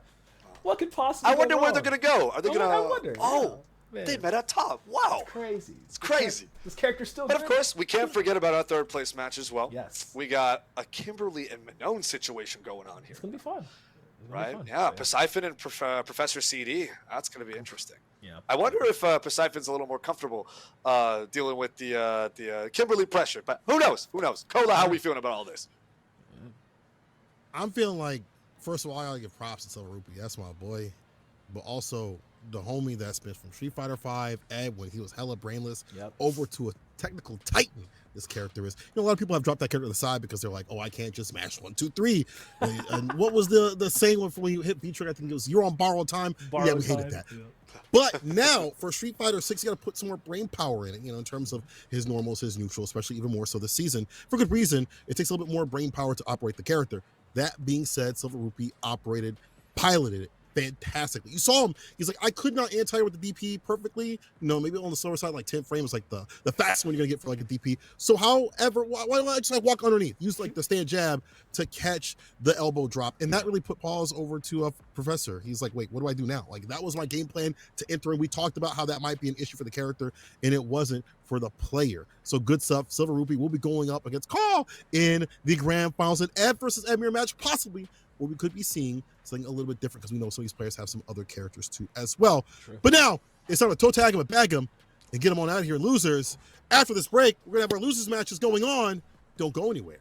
What could possibly I wonder go where wrong? they're going to go. Are they going to... I wonder. Oh. Man. They met at top. Wow. It's crazy. It's crazy. This character's still But good. of course, we can't forget about our third place match as well. Yes. We got a Kimberly and Minone situation going on here. It's going to be fun. Right? Yeah, Poseidon and Professor CD. That's going to be interesting. Yeah. I wonder if Poseidon's a little more comfortable dealing with the Kimberly pressure. But who knows? Who knows? Cola, how are we feeling about all this? I'm feeling like, first of all, I gotta give props to Silver Rupee. That's my boy. But also the homie that's been from Street Fighter V, Ed, when he was hella brainless, over to a technical titan. This character is. A lot of people have dropped that character to the side because they're like, oh, I can't just mash 1, 2, 3. And what was the saying when you hit V-Trigger? I think it was, you're on borrowed time. Yeah, we hated that. Yeah. But now for Street Fighter 6, you got to put some more brain power in it, in terms of his normals, his neutrals, especially even more so this season. For good reason, it takes a little bit more brain power to operate the character. That being said, Silver Rupee piloted it fantastically. You saw him. He's like, I could not anti with the DP perfectly. Maybe on the slower side, like 10 frames, like the fastest one you're gonna get for like a DP. So, however, why don't I just like walk underneath? Use like the stand jab to catch the elbow drop, and that really put pause over to a Professor. He's like, wait, what do I do now? Like that was my game plan to enter, and we talked about how that might be an issue for the character, and it wasn't for the player. So good stuff. Silver Rupee will be going up against Carl in the Grand Finals, and Ed versus Ed mirror match, possibly where we could be seeing something a little bit different because we know some of these players have some other characters too as well. True. But now it's time to toe tag him and bag him and get him on out of here. Losers, after this break, we're going to have our losers matches going on. Don't go anywhere.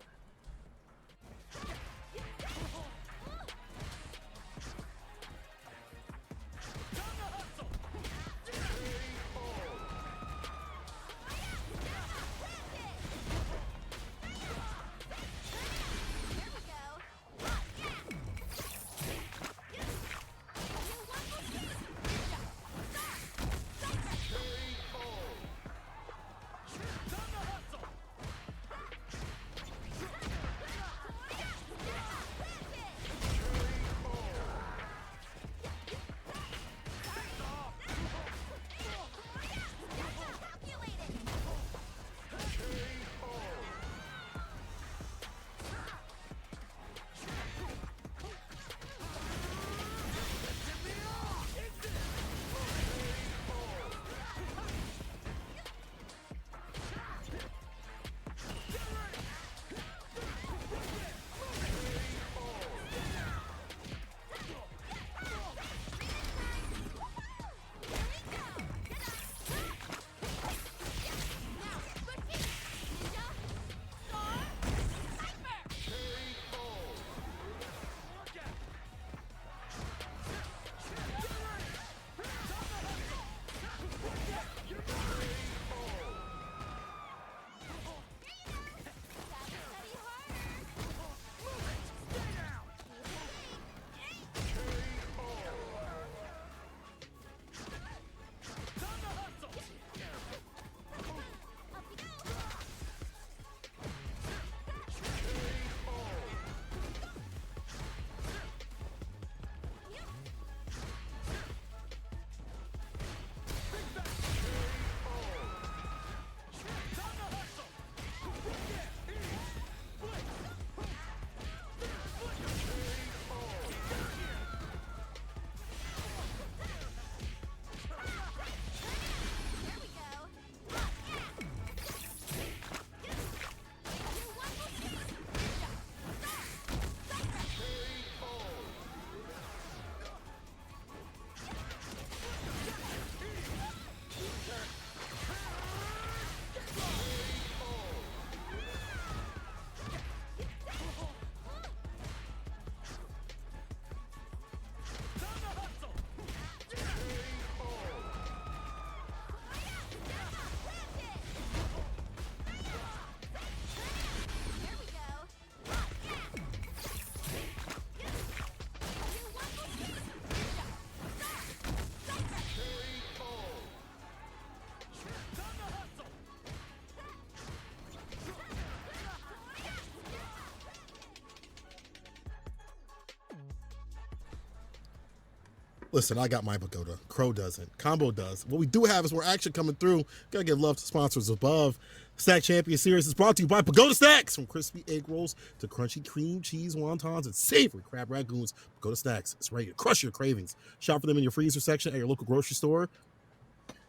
Listen, I got my Pagoda. Crow doesn't. Combo does. What we do have is more action coming through. Gotta give love to sponsors above. Stack Champion Series is brought to you by Pagoda Stacks. From crispy egg rolls to crunchy cream cheese wontons and savory crab ragoons, Pagoda Stacks is ready to crush your cravings. Shop for them in your freezer section at your local grocery store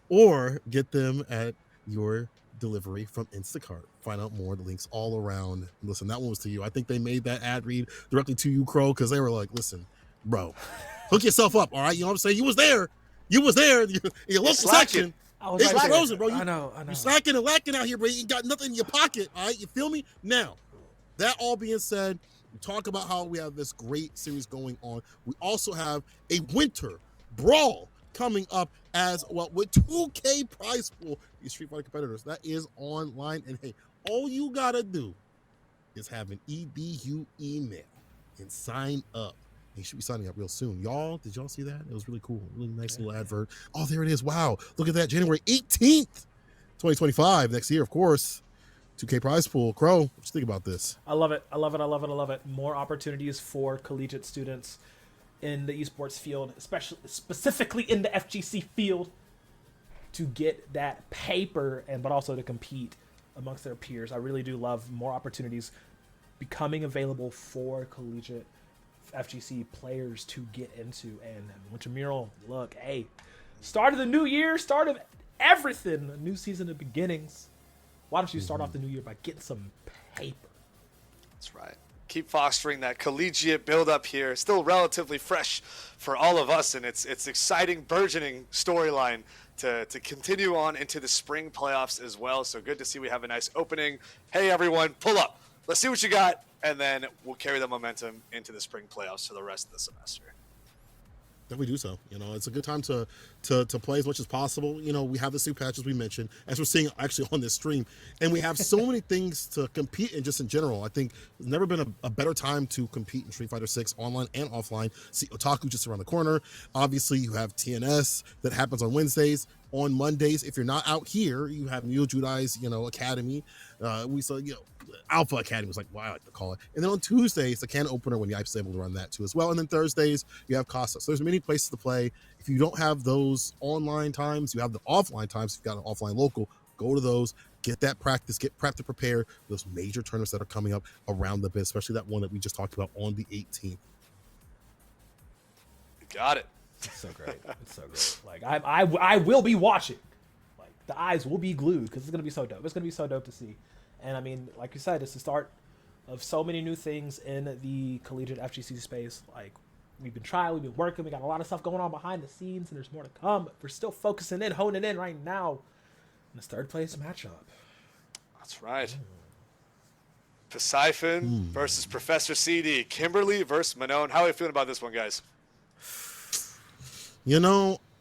or get them at your delivery from Instacart. Find out more. The links all around. Listen, that one was to you. I think they made that ad read directly to you, Crow, because they were like, listen, bro, hook yourself up, all right? You know what I'm saying? You was there. In your local section. It's frozen, bro. I know. You're slacking and lacking out here, bro. You ain't got nothing in your pocket, all right? You feel me? Now, that all being said, we talk about how we have this great series going on. We also have a winter brawl coming up as well with 2K prize pool. These Street Fighter competitors, that is online. And hey, all you got to do is have an EDU email and sign up. You should be signing up real soon. Y'all, did y'all see that? It was really cool. Really nice little advert. Oh, there it is. Wow. Look at that. January 18th, 2025. Next year, of course. 2K prize pool. Crow, what you think about this? I love it. More opportunities for collegiate students in the esports field, specifically in the FGC field, to get that paper but also to compete amongst their peers. I really do love more opportunities becoming available for collegiate FGC players to get into. And Wintermural, look, hey, start of the new year, start of everything, a new season of beginnings. Why don't you start off the new year by getting some paper? That's right. Keep fostering that collegiate build-up here. Still relatively fresh for all of us, and it's exciting, burgeoning storyline to continue on into the spring playoffs as well. So good to see we have a nice opening. Hey, everyone, pull up. Let's see what you got, and then we'll carry the momentum into the spring playoffs for the rest of the semester. Definitely do so. You know, it's a good time to play as much as possible. You know, we have the new patch, as we mentioned, as we're seeing actually on this stream, and we have so many things to compete in just in general. I think there's never been a better time to compete in Street Fighter 6 online and offline. See Otaku just around the corner. Obviously, you have TNS that happens on Wednesdays. On Mondays, if you're not out here, you have Neo Judai's, Academy. We saw, Alpha Academy was like what I like to call it. And then on Tuesdays, the can opener when the IP's able to run that too as well. And then Thursdays, you have Casa. So there's many places to play. If you don't have those online times, you have the offline times. If you've got an offline local, go to those, get that practice, get prepped to prepare for those major tournaments that are coming up around the bit, especially that one that we just talked about on the 18th. Got it. It's so great. Like I will be watching. Like the eyes will be glued because it's gonna be so dope. It's gonna be so dope to see. And I mean, like you said, it's the start of so many new things in the collegiate FGC space. Like we've been trying, we've been working, we got a lot of stuff going on behind the scenes, and there's more to come. But we're still focusing in, honing in right now in this third place matchup. That's right. Poseidon versus Professor CD. Kimberly versus Manon. How are you feeling about this one, guys?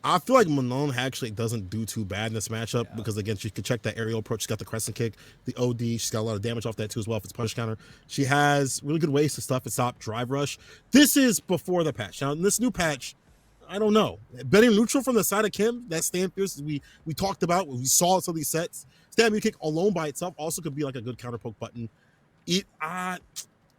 I feel like Manon actually doesn't do too bad in this matchup because, again, she could check that aerial approach. She's got the crescent kick, the OD. She's got a lot of damage off that, too, as well, if it's punch counter. She has really good ways to stuff and stop drive rush. This is before the patch. Now, in this new patch, I don't know. Betting neutral from the side of Kim, that stand fierce we talked about, we saw some of these sets. Stand immune kick alone by itself also could be like a good counter poke button.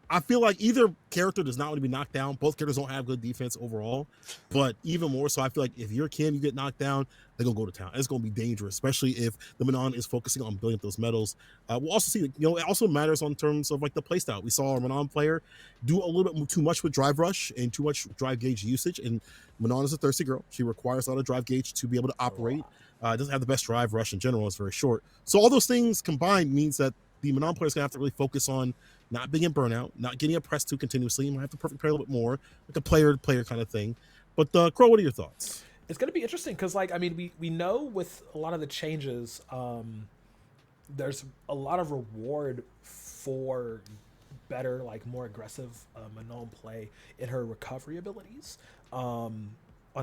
I feel like either character does not want to be knocked down. Both characters don't have good defense overall. But even more so, I feel like if you're Kim, you get knocked down, they're going to go to town. It's going to be dangerous, especially if the Manon is focusing on building up those medals. We'll also see, it also matters on terms of like the playstyle. We saw a Manon player do a little bit too much with drive rush and too much drive gauge usage. And Manon is a thirsty girl. She requires a lot of drive gauge to be able to operate. Doesn't have the best drive rush in general. It's very short. So all those things combined means that the Manon player is going to have to really focus on not being in burnout, not getting oppressed too continuously. You might have to perfect play a little bit more, like a player-to-player kind of thing. But, Crow, what are your thoughts? It's going to be interesting because, we know with a lot of the changes, there's a lot of reward for better, more aggressive Manon play in her recovery abilities. On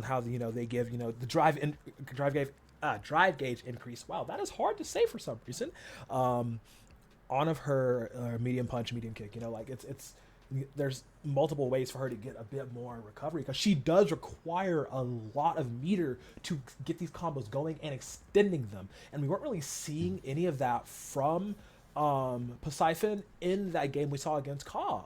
how they give the drive gauge increase. Wow, that is hard to say for some reason. On of her medium punch, medium kick, it's there's multiple ways for her to get a bit more recovery because she does require a lot of meter to get these combos going and extending them, and we weren't really seeing any of that from Poseidon in that game we saw against Ka.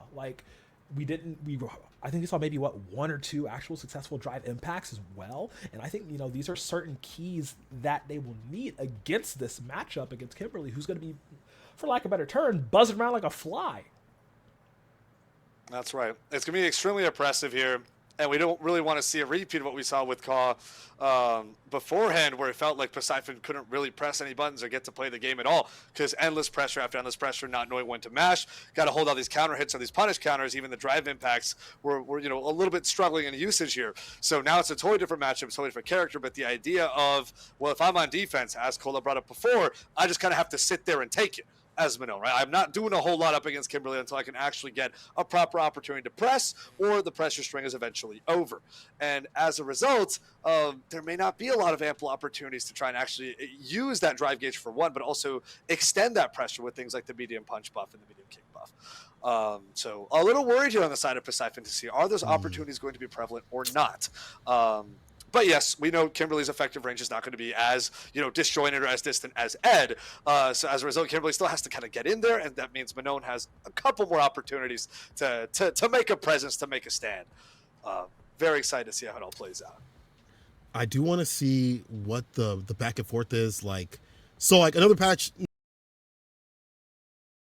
I think we saw maybe one or two actual successful drive impacts as well. And I think, these are certain keys that they will need against this matchup against Kimberly, who's going to be, for lack of a better term, buzzing around like a fly. That's right. It's going to be extremely oppressive here. And we don't really want to see a repeat of what we saw with Kaw beforehand, where it felt like Poseidon couldn't really press any buttons or get to play the game at all because endless pressure after endless pressure, not knowing when to mash. Got to hold all these counter hits or these punish counters. Even the drive impacts were a little bit struggling in usage here. So now it's a totally different matchup, a totally different character. But the idea of, well, if I'm on defense, as Kola brought up before, I just kind of have to sit there and take it. As Minot, right? I'm not doing a whole lot up against Kimberly until I can actually get a proper opportunity to press, or the pressure string is eventually over. And as a result, there may not be a lot of ample opportunities to try and actually use that drive gauge for one, but also extend that pressure with things like the medium punch buff and the medium kick buff. So a little worried here on the side of Poseidon to see, are those opportunities going to be prevalent or not? But yes, we know Kimberly's effective range is not going to be as, disjointed or as distant as Ed. So as a result, Kimberly still has to kind of get in there, and that means Manon has a couple more opportunities to make a presence, to make a stand. Very excited to see how it all plays out. I do want to see what the back and forth is like. So like another patch,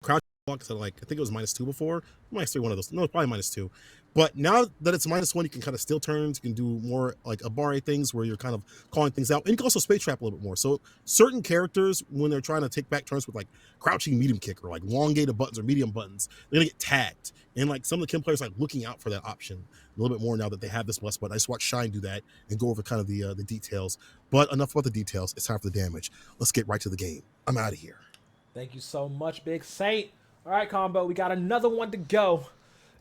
crouch block, so like I think it was -2 before. -3, one of those. No, probably -2. But now that it's -1, you can kind of steal turns. You can do more like Abare things where you're kind of calling things out. And you can also space trap a little bit more. So certain characters, when they're trying to take back turns with like crouching medium kick or like elongated buttons or medium buttons, they're going to get tagged. And like some of the Kim players are like looking out for that option a little bit more now that they have this blessed button. I just watched Shine do that and go over kind of the details. But enough about the details. It's time for the damage. Let's get right to the game. I'm out of here. Thank you so much, Big Saint. All right, Combo, we got another one to go.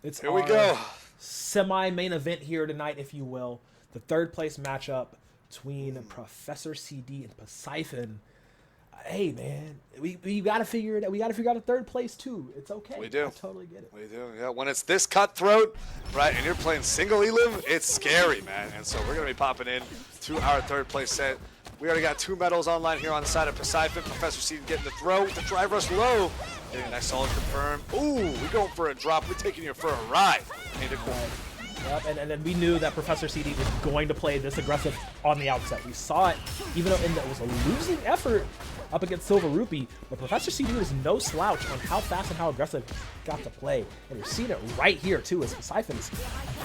Here we go. Semi-main event here tonight, if you will. The third place matchup between Professor CD and Poseidon. Hey man, we gotta figure it out. We gotta figure out a third place too. It's okay. We do. I totally get it. We do. Yeah. When it's this cutthroat, right, and you're playing single elim, it's scary, man. And so we're gonna be popping in to our third place set. We already got 2 medals online here on the side of Poseidon. Professor CD getting the throw with the drive rush low. Getting a nice solid confirm. Ooh, we're going for a drop. We're taking you for a ride. Yep, and then we knew that Professor CD was going to play this aggressive on the outset. We saw it, even though it was a losing effort up against Silver Rupee, but Professor CD was no slouch on how fast and how aggressive he got to play. And you're seeing it right here, too, as Poseidon is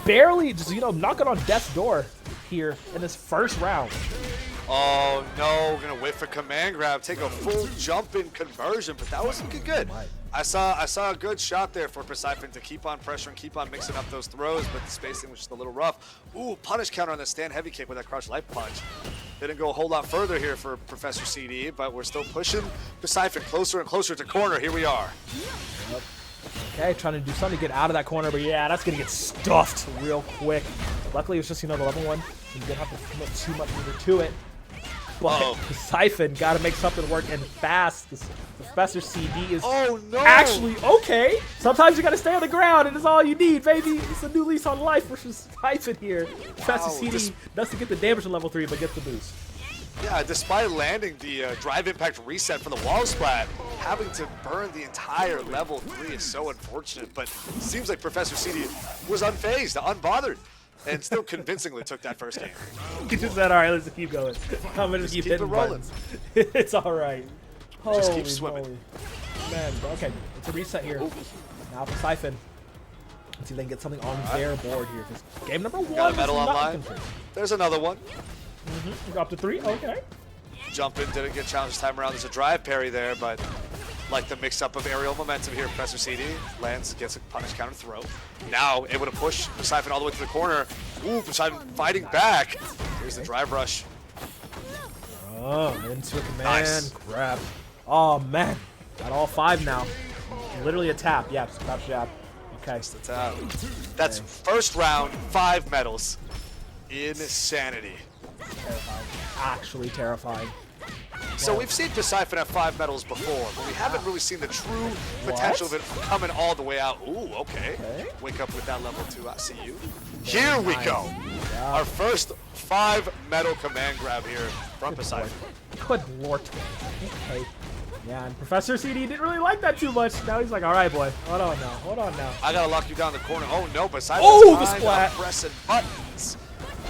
barely just, knocking on death's door here in this first round. Oh no, gonna whiff a command grab, take a full jump in conversion, but that was looking good. I saw a good shot there for Poseidon to keep on pressure and keep on mixing up those throws, but the spacing was just a little rough. Ooh, punish counter on the stand heavy kick with that crouch life punch. Didn't go a whole lot further here for Professor CD, but we're still pushing Poseidon closer and closer to corner. Here we are. Yep. Okay, trying to do something to get out of that corner, but yeah, that's gonna get stuffed real quick. Luckily, it was just, the level 1. You didn't have to commit too much either to it. But Poseidon got to make something work, and fast. This Professor CD is actually okay. Sometimes you got to stay on the ground, and it's all you need, baby. It's a new lease on life for Poseidon here. Professor CD doesn't get the damage on level 3, but gets the boost. Yeah, despite landing the drive impact reset for the wall splat, having to burn the entire level 3 is so unfortunate, but it seems like Professor CD was unfazed, unbothered, and still convincingly took that first game. He just said, all right, let's keep going. I'm going to keep hitting buttons. It's all right. Just keep swimming. Man, okay, it's a reset here. Ooh. Now Poseidon. Let's see if they can get something on their board here. Game number 1 got a medal online. There's another one. We got up to 3, okay. Jump in, didn't get challenged this time around. There's a drive parry there, but like the mix-up of aerial momentum here, Professor CD lands, gets a punish counter throw. Now able to push Poseidon all the way to the corner. Ooh, Poseidon fighting back. Here's the drive rush. Oh, into a command grab. Oh man, got all 5 now. Literally a tap. Yeah, just crouch jab. Okay. That's the tap. That's first round, 5 medals. Insanity. Terrifying. Actually terrifying. So we've seen Poseidon have 5 medals before, but we haven't really seen the true potential of it coming all the way out. Ooh, okay. Wake up with that level 2. I see you. Here we go. Yeah. Our first 5 medal command grab here from Poseidon. Good lord. Okay. Yeah, and Professor CD didn't really like that too much. Now he's like, all right, boy, hold on now, hold on now. I gotta lock you down the corner. Oh no, but Siphon's Oh, the splat. pressing buttons.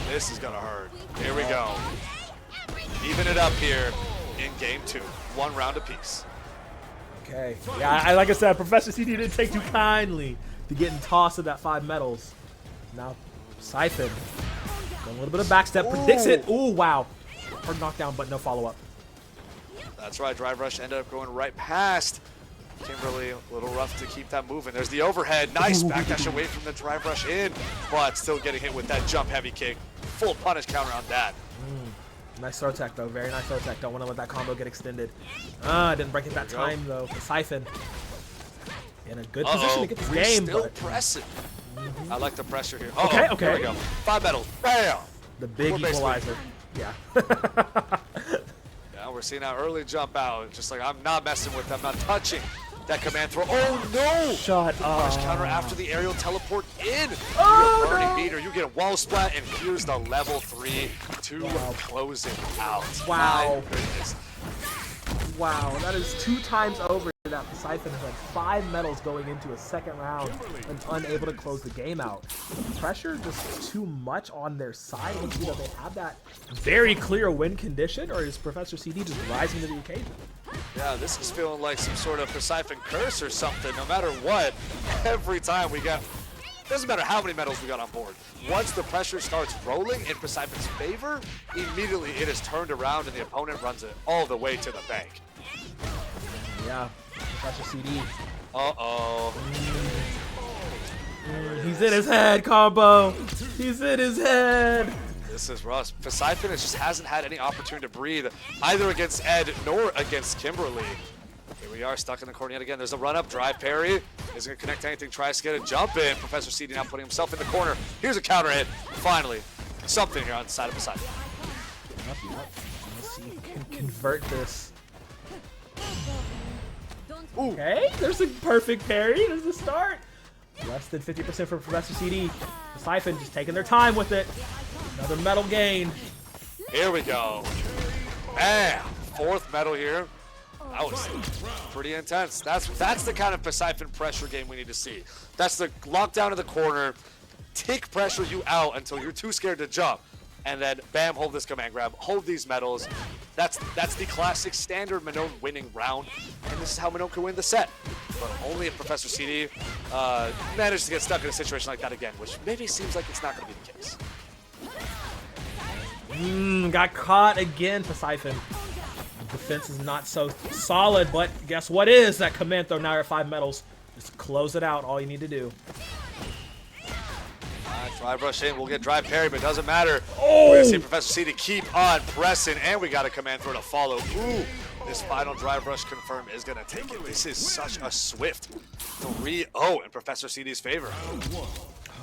This is gonna hurt. Here we go. Even it up here in game 2. 1 round apiece. Okay. Yeah, like I said, Professor CD didn't take too kindly to getting tossed of that 5 medals. Now, Siphon. A little bit of backstep, predicts it. Ooh, wow. Hard knockdown, but no follow-up. That's right, Drive Rush ended up going right past Kimberly. A little rough to keep that moving. There's the overhead. Nice backdash away from the Drive Rush in, but still getting hit with that jump heavy kick. Full punish counter on that. Nice throw tech, though. Very nice throw tech. Don't want to let that combo get extended. Didn't break it that time, though, for Siphon. In a good position to get this game, still but pressing. I like the pressure here. Okay. There we go. 5 medals. Bam! The big equalizer. Yeah. Yeah, we're seeing our early jump out. Just like, I'm not messing with them. I'm not touching that command throw. Oh, no! Shut up. Punish counter after the aerial teleport in. Oh, You're burning no. meter. You get a wall splat, and here's the level 3 to close it out. Wow. My goodness. Wow, that is 2 times over that Siphon has had 5 medals going into a second round and unable to close the game out. Pressure just too much on their side. Let's see that they have that very clear win condition, or is Professor CD just rising to the occasion? Yeah, this is feeling like some sort of Siphon curse or something. No matter what, every time we get, doesn't matter how many medals we got on board. Once the pressure starts rolling in Siphon's favor, immediately it is turned around and the opponent runs it all the way to the bank. Yeah, Professor CD. Uh-oh. He's in his head, combo. He's in his head. This is Russ. Siphon just hasn't had any opportunity to breathe, either against Ed nor against Kimberly. Here we are, stuck in the corner yet again. There's a run-up, drive parry. Isn't going to connect to anything, tries to get a jump in. Professor CD now putting himself in the corner. Here's a counter hit. Finally, something here on the side of Siphon. Let's see if he can convert this. Ooh. Okay, there's a perfect parry. There's the start. Less than 50% for Professor CD. The Siphon just taking their time with it. Another medal gain. Here we go. Bam! 4th medal here. That was pretty intense. That's the kind of Siphon pressure game we need to see. That's the lockdown of the corner, tick pressure you out until you're too scared to jump, and then bam, hold this command grab, hold these medals. That's the classic standard Manon winning round, and this is how Manon can win the set. But only if Professor CD manages to get stuck in a situation like that again, which maybe seems like it's not going to be the case. Got caught again for Siphon. Defense is not so solid, but guess what is that command throw? Now you're at 5 medals. Just close it out, all you need to do. Drive rush in, we'll get drive parry, but it doesn't matter. Oh! We're gonna see Professor CD keep on pressing, and we got a command throw to follow. Ooh, this final drive rush confirm is gonna take it. This is such a swift 3-0 in Professor CD's favor.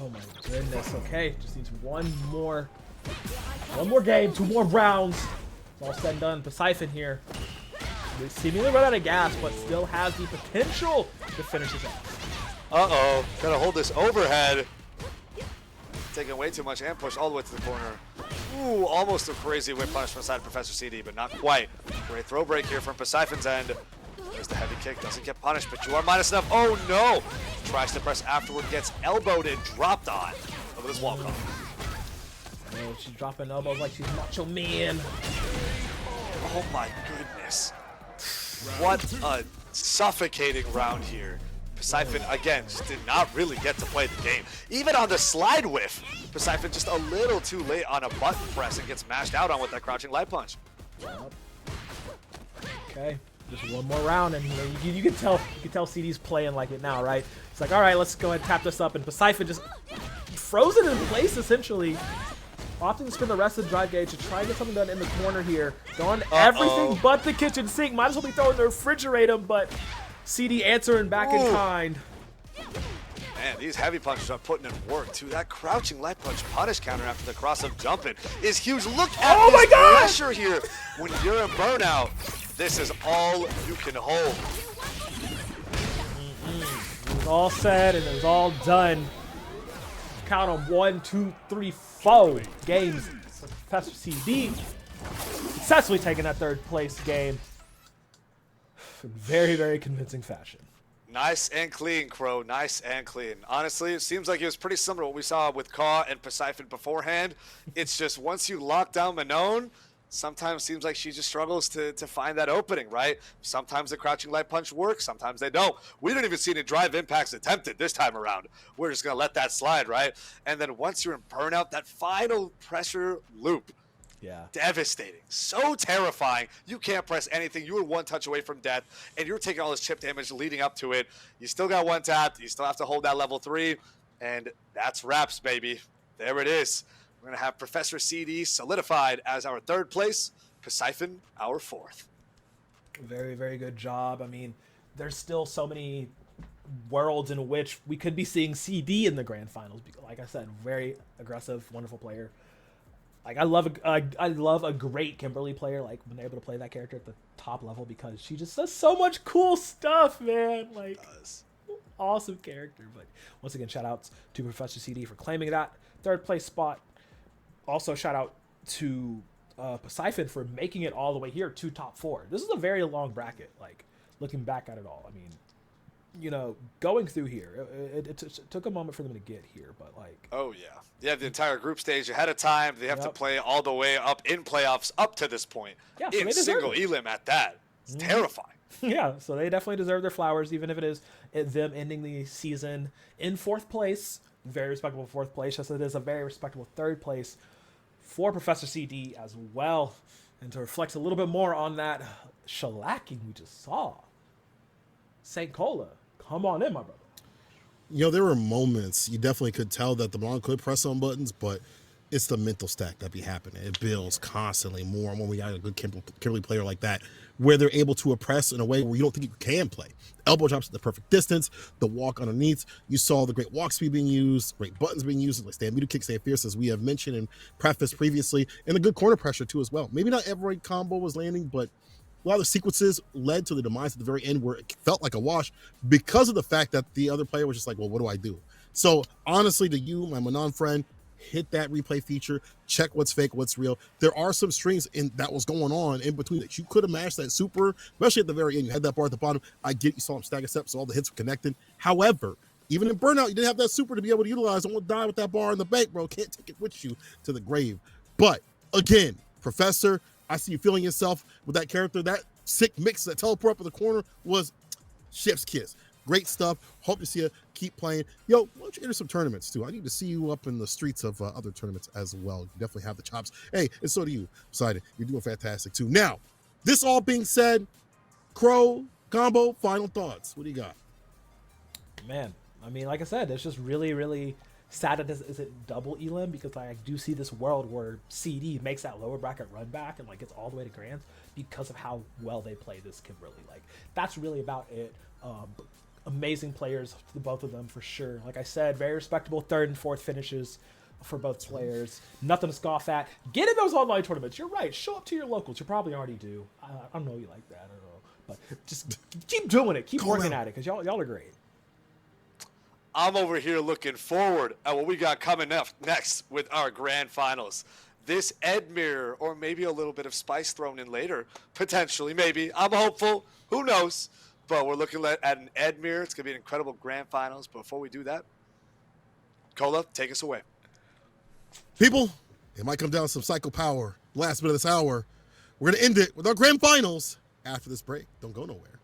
Oh my goodness, okay. Just needs one more game, 2 more rounds. It's all said and done. Siphon here. They seemingly run out of gas, but still has the potential to finish his ass. Uh-oh, gotta hold this overhead. Taking way too much and push all the way to the corner. Ooh, almost a crazy whip punish from the side of Professor CD, but not quite. Great throw break here from Siphon's end. There's the heavy kick, doesn't get punished, but you are minus enough. Oh no! Tries to press afterward, gets elbowed and dropped on. Look at this wall come. Oh, she's dropping elbows like she's Macho Man. Oh my goodness. What a suffocating round here. Siphon, again, just did not really get to play the game. Even on the slide whiff, Siphon just a little too late on a button press and gets mashed out on with that crouching light punch. Okay, just one more round, and you can tell CD's playing like it now, right? It's like, all right, let's go ahead and tap this up, and Siphon just frozen in place essentially. Opting to spin the rest of the drive gauge to try and get something done in the corner here. Going everything but the kitchen sink. Might as well be throwing the refrigerator, but CD answering back in kind. Man, these heavy punches are putting in work too. That crouching light punch punish counter after the cross-up jumping is huge. Look at this pressure here. When you're in burnout, this is all you can hold. It was all said and it was all done. Count on 1, 2, 3, 4 games. So Professor CD successfully taking that 3rd place game. in very, very convincing fashion. Nice and clean, Crow. Nice and clean. Honestly, it seems like it was pretty similar to what we saw with Kaw and Poseidon beforehand. It's just once you lock down Manon, sometimes seems like she just struggles to find that opening, right? Sometimes the crouching light punch works, sometimes they don't. We don't even see any drive impacts attempted this time around. We're just going to let that slide, right? And then once you're in burnout, that final pressure loop, yeah, devastating, so terrifying. You can't press anything. You were one touch away from death, and you're taking all this chip damage leading up to it. You still got one tap. You still have to hold that level 3, and that's wraps, baby. There it is. We're going to have Professor CD solidified as our 3rd place, Poseidon our 4th. Very, very good job. I mean, there's still so many worlds in which we could be seeing CD in the grand finals. Like I said, very aggressive, wonderful player. Like I love a great Kimberly player, like when they're able to play that character at the top level, because she just does so much cool stuff, man. Like, awesome character. But once again, shout outs to Professor CD for claiming that 3rd place spot. Also, shout out to Poseidon for making it all the way here to top 4. This is a very long bracket. Like, looking back at it all, I mean, you know, going through here, it took a moment for them to get here, but like, oh yeah, they have the entire group stage ahead of time. They have to play all the way up in playoffs up to this point. Yeah, so in single elim at that. It's terrifying. Yeah, so they definitely deserve their flowers, even if it is them ending the season in 4th place. Very respectable 4th place. Just as it is a very respectable 3rd place for Professor CD as well. And to reflect a little bit more on that shellacking we just saw, St. Cola, come on in, my brother. You know, there were moments you definitely could tell that the Blanc could press on buttons, but it's the mental stack that be happening. It builds constantly more and when we got a good Kimberly player like that, where they're able to oppress in a way where you don't think you can play. Elbow drops at the perfect distance, the walk underneath. You saw the great walk speed being used, great buttons being used, like stand muted kick, stand fierce, as we have mentioned and prefaced previously, and the good corner pressure too as well. Maybe not every combo was landing, but a lot of the sequences led to the demise at the very end where it felt like a wash because of the fact that the other player was just like, well, what do I do? So honestly, to you, my Manon friend, hit that replay feature, check what's fake, what's real. There are some strings in that was going on in between that you could have mashed that super, especially at the very end. You had that bar at the bottom. I get you saw him stagger step, so all the hits were connected. However, even in burnout, you didn't have that super to be able to utilize. Don't die with that bar in the bank, bro. Can't take it with you to the grave. But again, Professor, I see you feeling yourself with that character. That sick mix, that teleport up in the corner was chef's kiss. Great stuff. Hope to see you keep playing. Yo, why don't you enter some tournaments too? I need to see you up in the streets of other tournaments as well. You definitely have the chops. Hey, and so do you, Poseidon. You're doing fantastic too. Now, this all being said, Crow, Combo, final thoughts. What do you got? Man, I mean, like I said, it's just really, really sad that this isn't double elim, because I do see this world where CD makes that lower bracket run back and like gets all the way to grands because of how well they play this Kimberly. Like, that's really about it. Amazing players, the both of them, for sure. Like I said, very respectable 3rd and 4th finishes for both players. Nothing to scoff at. Get in those online tournaments. You're right. Show up to your locals. You probably already do. I don't know you like that. I don't know. But just keep doing it. Keep working at it, because y'all are great. I'm over here looking forward at what we got coming up next with our grand finals. This Ed mirror, or maybe a little bit of spice thrown in later, potentially, maybe. I'm hopeful. Who knows? But we're looking at an Ed mirror. It's going to be an incredible grand finals. But before we do that, Cola, take us away. People, it might come down to some psycho power. Last bit of this hour. We're going to end it with our grand finals after this break. Don't go nowhere.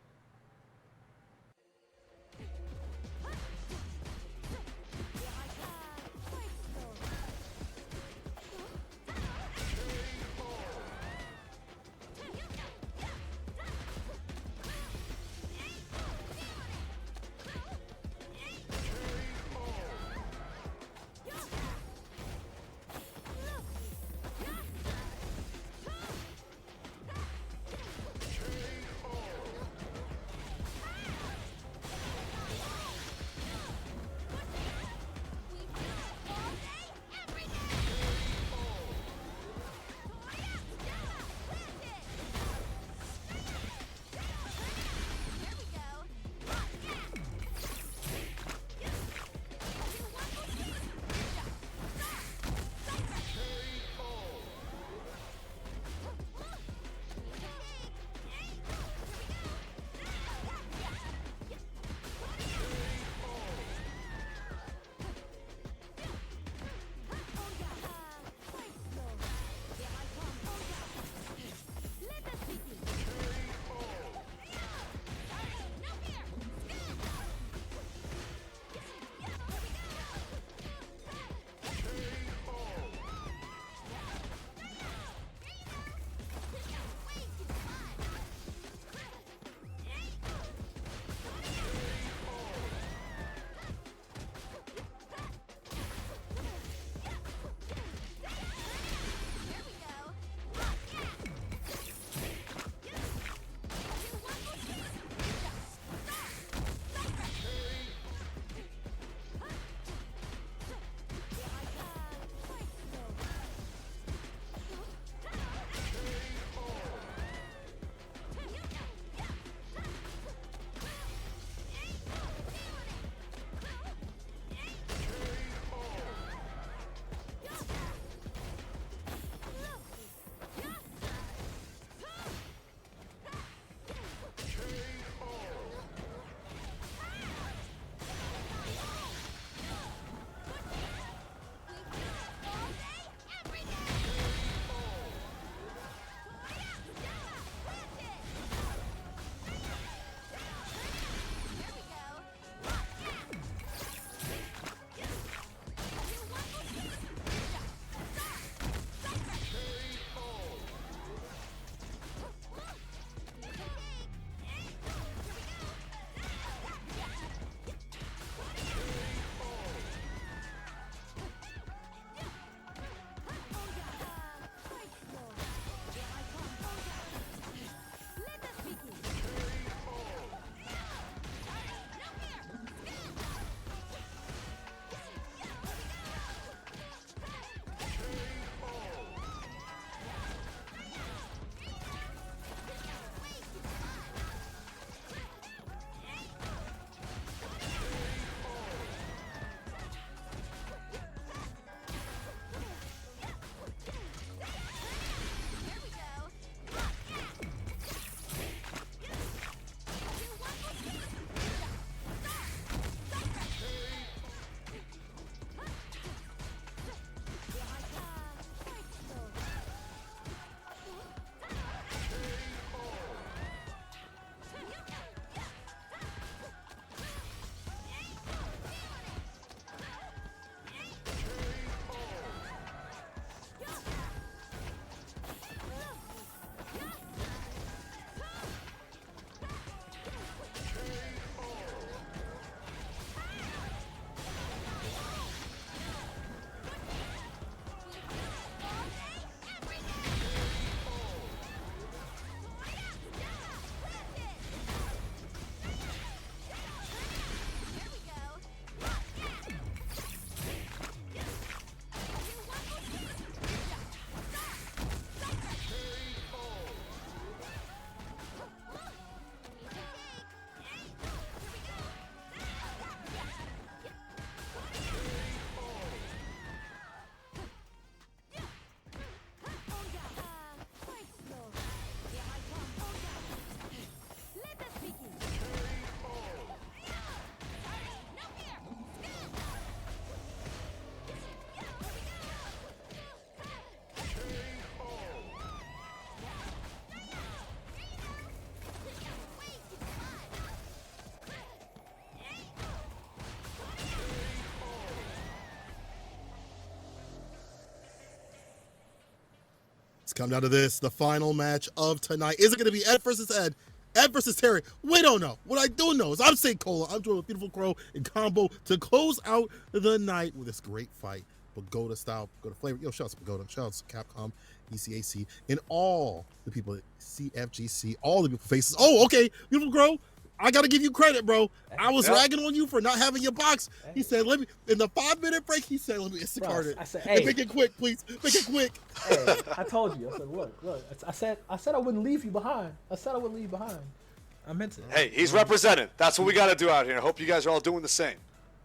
come down to this, the final match of tonight. Is it going to be Ed versus Ed? Ed versus Terry? We don't know. What I do know is I'm saying Cola. I'm doing a Beautiful Crow and Combo to close out the night with this great fight. Pagoda style, Pagoda flavor. Yo, shout out to Pagoda. Shout out to Capcom, ECAC, and all the people at CFGC, all the beautiful faces. Oh, okay. Beautiful Crow. I got to give you credit, bro. I was ragging on you for not having your box. He said, let me, in the 5-minute break, he said, let me Instacart it. I said, hey. Make it quick, please. Make it quick. Hey, I told you. I said, look. I said I wouldn't leave you behind. I meant it. Hey, he's represented. That's what we got to do out here. I hope you guys are all doing the same.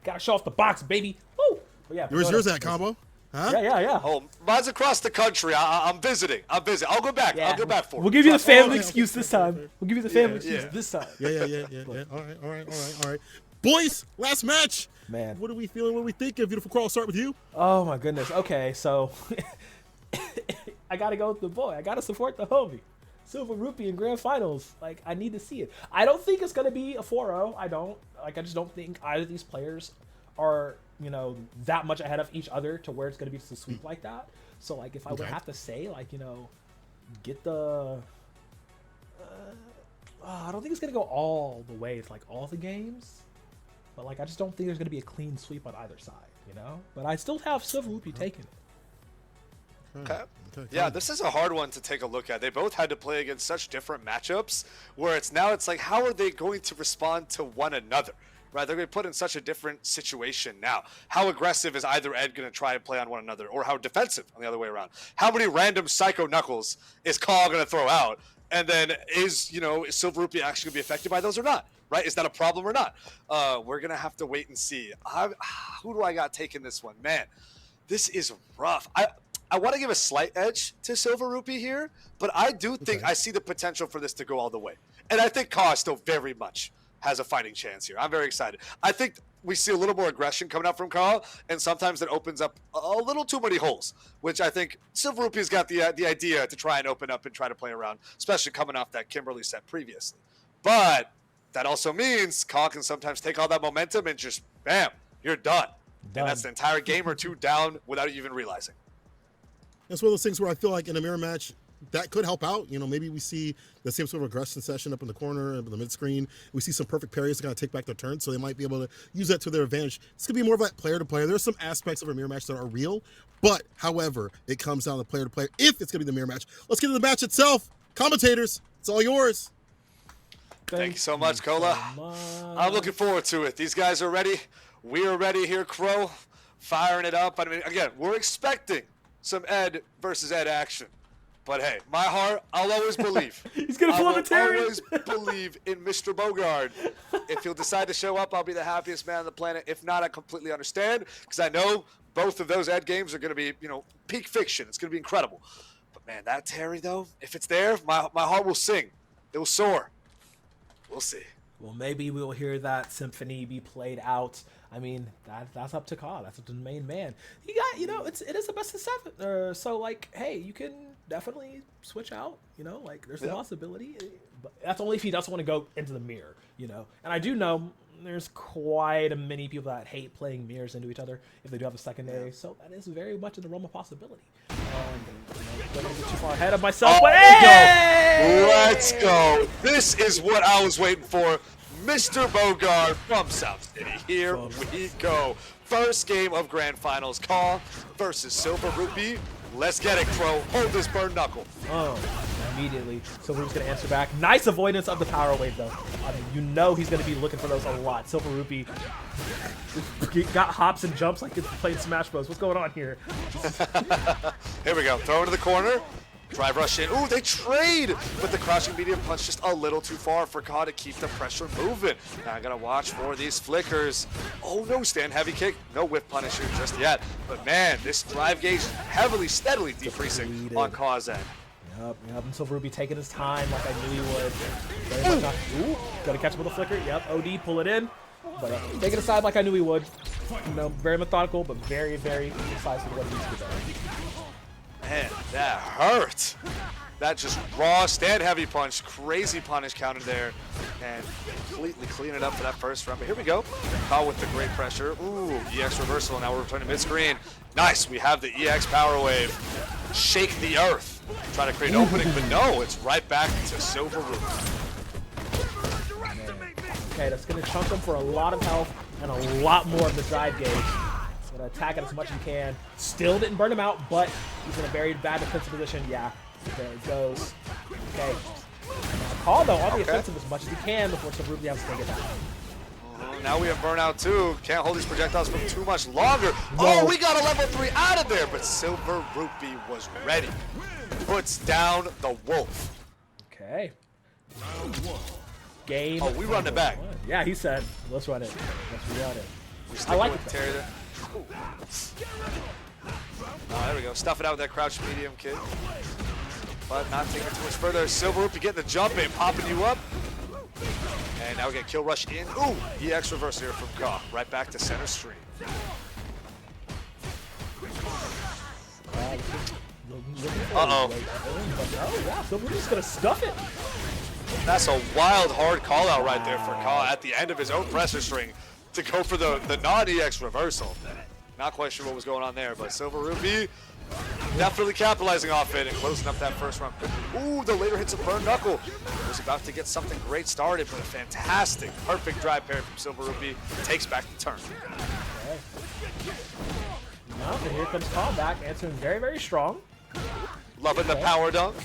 Gotta show off the box, baby. Woo! But yeah, where's yours at, Combo? Huh? Yeah. Oh, mine's across the country. I'm visiting. I'll go back. Yeah. I'll go back for it. We'll give you the family excuse this time. We'll give you the family excuse this time. Yeah. All right. Boys, last match. Man. What are we feeling? What do we thinking? Beautiful Crow, I'll start with you. Oh, my goodness. Okay, so I got to go with the boy. I got to support the homie. Silver Rupee in grand finals. Like, I need to see it. I don't think it's going to be a 4-0. I just don't think either of these players are, that much ahead of each other to where it's going to be just a sweep like that. So, like, if I would have to say, like, get the... I don't think it's going to go all the way to, like, all the games. But, like, I just don't think there's going to be a clean sweep on either side, But I still have Silver Rupee taking it. Okay. Yeah, this is a hard one to take a look at. They both had to play against such different matchups where it's like, how are they going to respond to one another? Right, they're going to be put in such a different situation now. How aggressive is either Ed going to try and play on one another, or how defensive on the other way around? How many random psycho knuckles is Call going to throw out? And then is Silver Rupee actually going to be affected by those or not? Right? Is that a problem or not? We're going to have to wait and see. Who do I got taking this one? Man, this is rough. I want to give a slight edge to Silver Rupee here, but I do think I see the potential for this to go all the way. And I think Kaw still very much has a fighting chance here. I'm very excited. I think we see a little more aggression coming out from Kaw, and sometimes it opens up a little too many holes, which I think Silver Rupee's got the idea to try and open up and try to play around, especially coming off that Kimberly set previously. But that also means Kaw can sometimes take all that momentum and just, bam, you're done. And that's the entire game or two down without you even realizing. It's one of those things where I feel like in a mirror match, that could help out. Maybe we see the same sort of aggression session up in the corner, up in the mid screen. We see some perfect parries to kind of take back their turn, so they might be able to use that to their advantage. It's going to be more of like player to player. There's some aspects of a mirror match that are real, but however, it comes down to player to player if it's going to be the mirror match. Let's get to the match itself. Commentators, it's all yours. Thank you so much, Cola. I'm looking forward to it. These guys are ready. We are ready here, Crow. Firing it up. I mean, again, we're expecting some Ed versus Ed action. But hey, my heart, I'll always believe. He's going to pull the Terry. I'll always believe in Mr. Bogard. If he'll decide to show up, I'll be the happiest man on the planet. If not, I completely understand, because I know both of those Ed games are going to be, peak fiction. It's going to be incredible. But man, that Terry, though, if it's there, my heart will sing. It will soar. We'll see. Well, maybe we'll hear that symphony be played out. I mean, that's up to Kaw. That's up to the main man. You got, it is the best of 7. So, like, hey, you can definitely switch out. There's a possibility. But that's only if he doesn't want to go into the mirror. And I do know there's quite a many people that hate playing mirrors into each other if they do have a secondary. So that is very much in the realm of possibility. Don't want to get too far ahead of myself. But hey! Let's go. This is what I was waiting for. Mr. Bogard from South City. Here we go. First game of Grand Finals. Kaw versus Silver Rupee. Let's get it, Crow. Hold this burn knuckle. Oh, immediately. Silver Rupee's going to answer back. Nice avoidance of the power wave, though. I mean, he's going to be looking for those a lot. Silver Rupee got hops and jumps like it's playing Smash Bros. What's going on here? Here we go. Throw it to the corner. Drive rush in. Ooh, they trade! But the crouching medium punch just a little too far for Kaw to keep the pressure moving. Now I gotta watch for these flickers. Oh no, stand heavy kick. No whiff punisher just yet. But man, this drive gauge steadily decreasing on Kaw's end. Yep. And Silver Rupee taking his time like I knew he would. Ooh, gotta catch him with a flicker. Yep, OD, pull it in. But taking it aside like I knew he would. Very methodical, but very, very decisive what he needs to do. Man, that hurt. That just raw stand heavy punch, crazy punish counter there, and completely clean it up for that first round. But here we go. Caught with the great pressure. Ooh, EX reversal. Now we're returning mid-screen. Nice. We have the EX power wave. Shake the earth. Try to create an opening, but no, it's right back to Silver Ruby. Okay, that's going to chunk him for a lot of health and a lot more of the drive gauge. Going to attack it as much as he can. Still didn't burn him out, but he's in a very bad defensive position. Yeah, there it goes. Okay. Now call, though, on the offensive as much as he can before Silver Ruby has to take it down. Now we have burnout too. Can't hold these projectiles for too much longer. No. Oh, we got a level 3 out of there, but Silver Rupee was ready. Puts down the wolf. Okay. Game. Oh, we run it back. Yeah, he said, let's run it. Let's run it. I like it. Terry there. Oh, there we go. Stuff it out with that crouch medium kid. But not taking too much further. Silver Rupee getting the jump in, popping you up. And now we get kill rush in. Ooh, EX reverse here from Ka. Right back to center stream. Uh-oh. Oh, yeah, Silver Rupee's going to stuff it. That's a wild, hard call out right there for Ka at the end of his own pressure string to go for the non-EX reversal. Not quite sure what was going on there, but Silver Rupee definitely capitalizing off it and closing up that first round. Ooh, the later hits of Burn Knuckle. Was about to get something great started, but a fantastic, perfect drive parry from Silver Rupee takes back the turn. Okay. Now, and here comes Ka back, answering very, very strong. Loving the power dunk.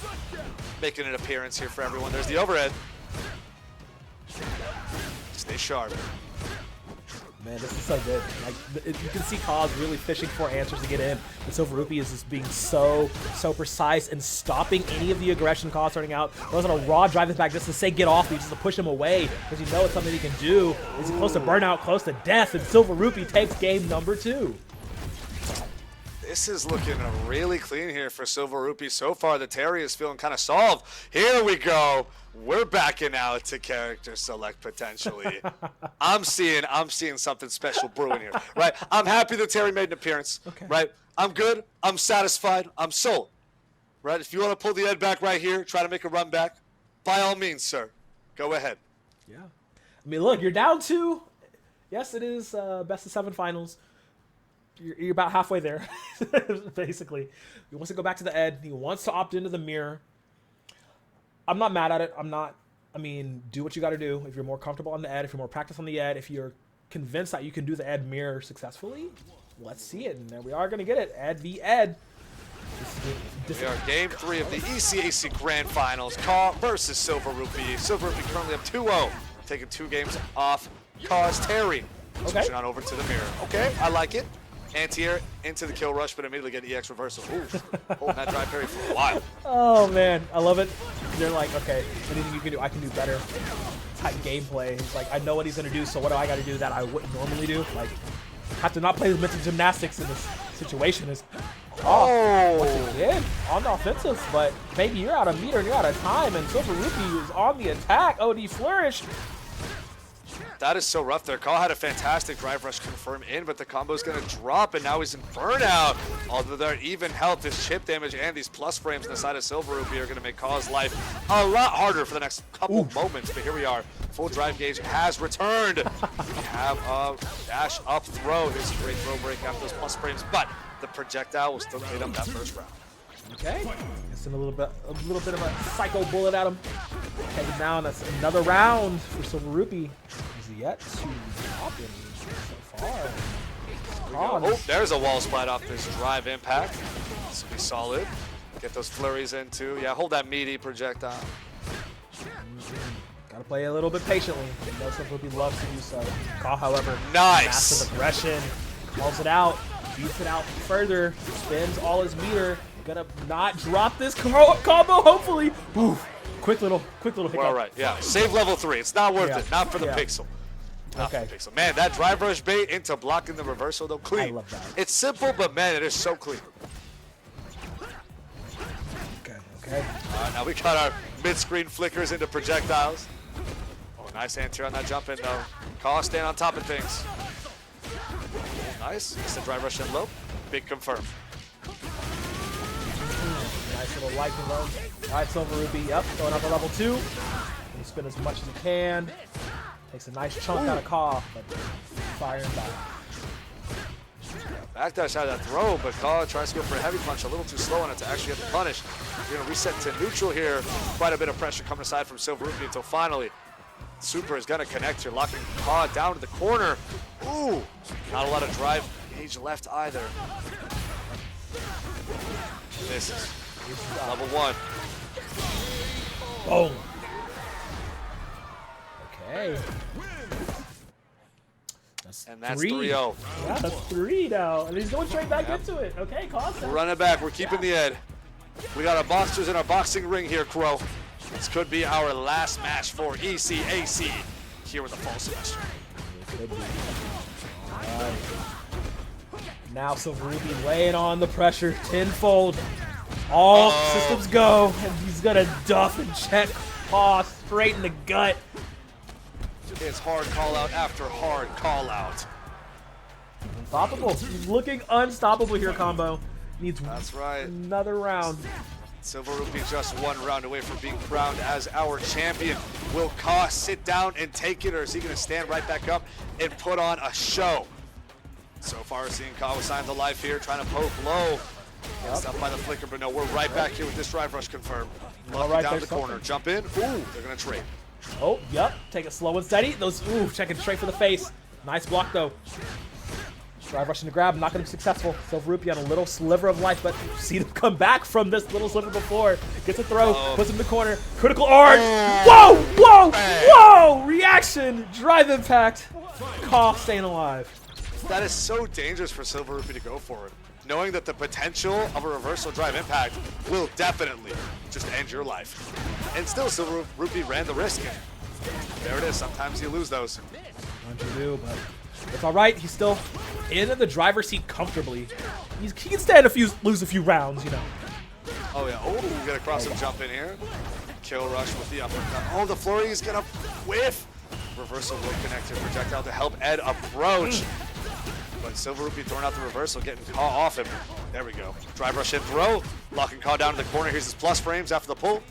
Making an appearance here for everyone. There's the overhead. Stay sharp. Man, this is so good. Like, you can see Ka's really fishing for answers to get in. And Silver Rupee is just being so precise and stopping any of the aggression Ka starting out. Goes on a raw drive back just to say get off me, just to push him away, because you know it's something he can do. Is he close to burnout, close to death, and Silver Rupee takes game number 2. This is looking really clean here for Silver Rupee so far. The Terry is feeling kind of solved. Here we go. We're backing out to character select potentially. I'm seeing something special brewing here, right? I'm happy that Terry made an appearance, right? I'm good. I'm satisfied. I'm sold, right? If you want to pull the Ed back right here, try to make a run back, by all means, sir, go ahead. Yeah. I mean, look, you're down 2. Yes, it is best of 7 finals. You're about halfway there, basically. He wants to go back to the Ed. He wants to opt into the mirror. I'm not mad at it. I mean, do what you got to do. If you're more comfortable on the Ed, if you're more practiced on the Ed, if you're convinced that you can do the Ed mirror successfully, let's see it. And there we are going to get it. Ed v. Ed. We are game 3 of the ECAC Grand Finals. Ka versus Silver Rupee. Silver Rupee currently up 2-0. Taking 2 games off Ka's Terry. Switching on over to the mirror. Okay, I like it. Anti-air into the kill rush, but immediately get EX reversal. Ooh, holding that drive parry for a while. Oh, man. I love it. They're like, okay, anything you can do, I can do better. Type gameplay. It's like, I know what he's going to do, so what do I got to do that I wouldn't normally do? Like, have to not play the mental gymnastics in this situation. Is what you did on the offensive, but maybe you're out of meter and you're out of time, and Silver Rupee is on the attack. OD flourish. That is so rough there. Ka had a fantastic drive rush confirm in, but the combo's going to drop, and now he's in burnout. Although their even health, this chip damage, and these plus frames on the side of Silver Rupee are going to make Ka's life a lot harder for the next couple moments. But here we are. Full drive gauge has returned. We have a dash up throw. His great throw break after those plus frames, but the projectile will still hit him that first round. Okay, missing a little bit of a psycho bullet at him. Heading down. That's another round for Silver Rupee. He's yet to drop him so far. Oh, there's a wall splat off this drive impact. This will be solid. Get those flurries in too. Yeah, hold that meaty projectile. Gotta play a little bit patiently. You know Silver Rupee loves to do so. Ka, however, nice massive aggression. Calls it out. Beats it out further. Spins all his meter. Gonna not drop this combo, hopefully. Oof. Quick little hiccup. Well, right, yeah. Save level 3. It's not worth it. Not for the pixel. Not for the pixel. Man, that drive rush bait into blocking the reversal, though, clean. I love that. It's simple, but man, it is so clean. Okay. Now we got our mid-screen flickers into projectiles. Oh, nice anti on that jump in, though. Ka staying on top of things. Oh, nice. It's the drive rush in low. Big confirm. Nice little lightning run. All right, Silver Rupee. Yep, going up to level 2. Can spin as much as he can. Takes a nice chunk out of Kaw, but firing back. Backdash out of that throw, but Kaw tries to go for a heavy punch, a little too slow on it to actually get the punish. We're going to reset to neutral here. Quite a bit of pressure coming aside from Silver Rupee until finally Super is going to connect here, locking Kaw down to the corner. Ooh, not a lot of drive gauge left either. This is level 1. Boom. Okay. And that's 3. 3-0. Yeah, that's 3 now. And he's going straight back into it. Okay, Costa. We're running back. We're keeping the ed. We got our boxers in our boxing ring here, Crow. This could be our last match for ECAC here in the fall semester. Right. Now Silver Rupee laying on the pressure tenfold. All systems go, and he's gonna duff and check Kaw straight in the gut. It's hard call out after hard call out. Unstoppable. He's looking unstoppable here, Combo. Needs That's right. another round. Silver Rupee just 1 round away from being crowned as our champion. Will Kaw sit down and take it, or is he going to stand right back up and put on a show? So far, seeing Kaw with signs of life here, trying to poke low. Gets up by the flicker, but no, we're right back here with this drive rush confirmed. Right down there, the corner, jump in. Ooh, they're going to trade. Oh, yep. Take it slow and steady. Those, checking straight for the face. Nice block, though. Drive rushing to grab, not going to be successful. Silver Rupee on a little sliver of life, but see them come back from this little sliver before. Gets a throw, puts him in the corner. Critical arc. Whoa, whoa, whoa! Reaction, drive impact. Kaw staying alive. That is so dangerous for Silver Rupee to go for it, knowing that the potential of a reversal drive impact will definitely just end your life. And still, Silver Rupee ran the risk. There it is. Sometimes you lose those. Sometimes you do, but it's all right. He's still in the driver's seat comfortably. He can stand lose a few rounds, you know. Oh, yeah. Oh, we got a cross and jump in here. Kill rush with the uppercut. Oh, the flurry is going to whiff. Reversal will connect to projectile to help Ed approach. But Silver Rupee throwing out the reversal, getting Kaw off him. There we go. Drive rush in throw. Locking Kaw down to the corner. Here's his plus frames after the pull.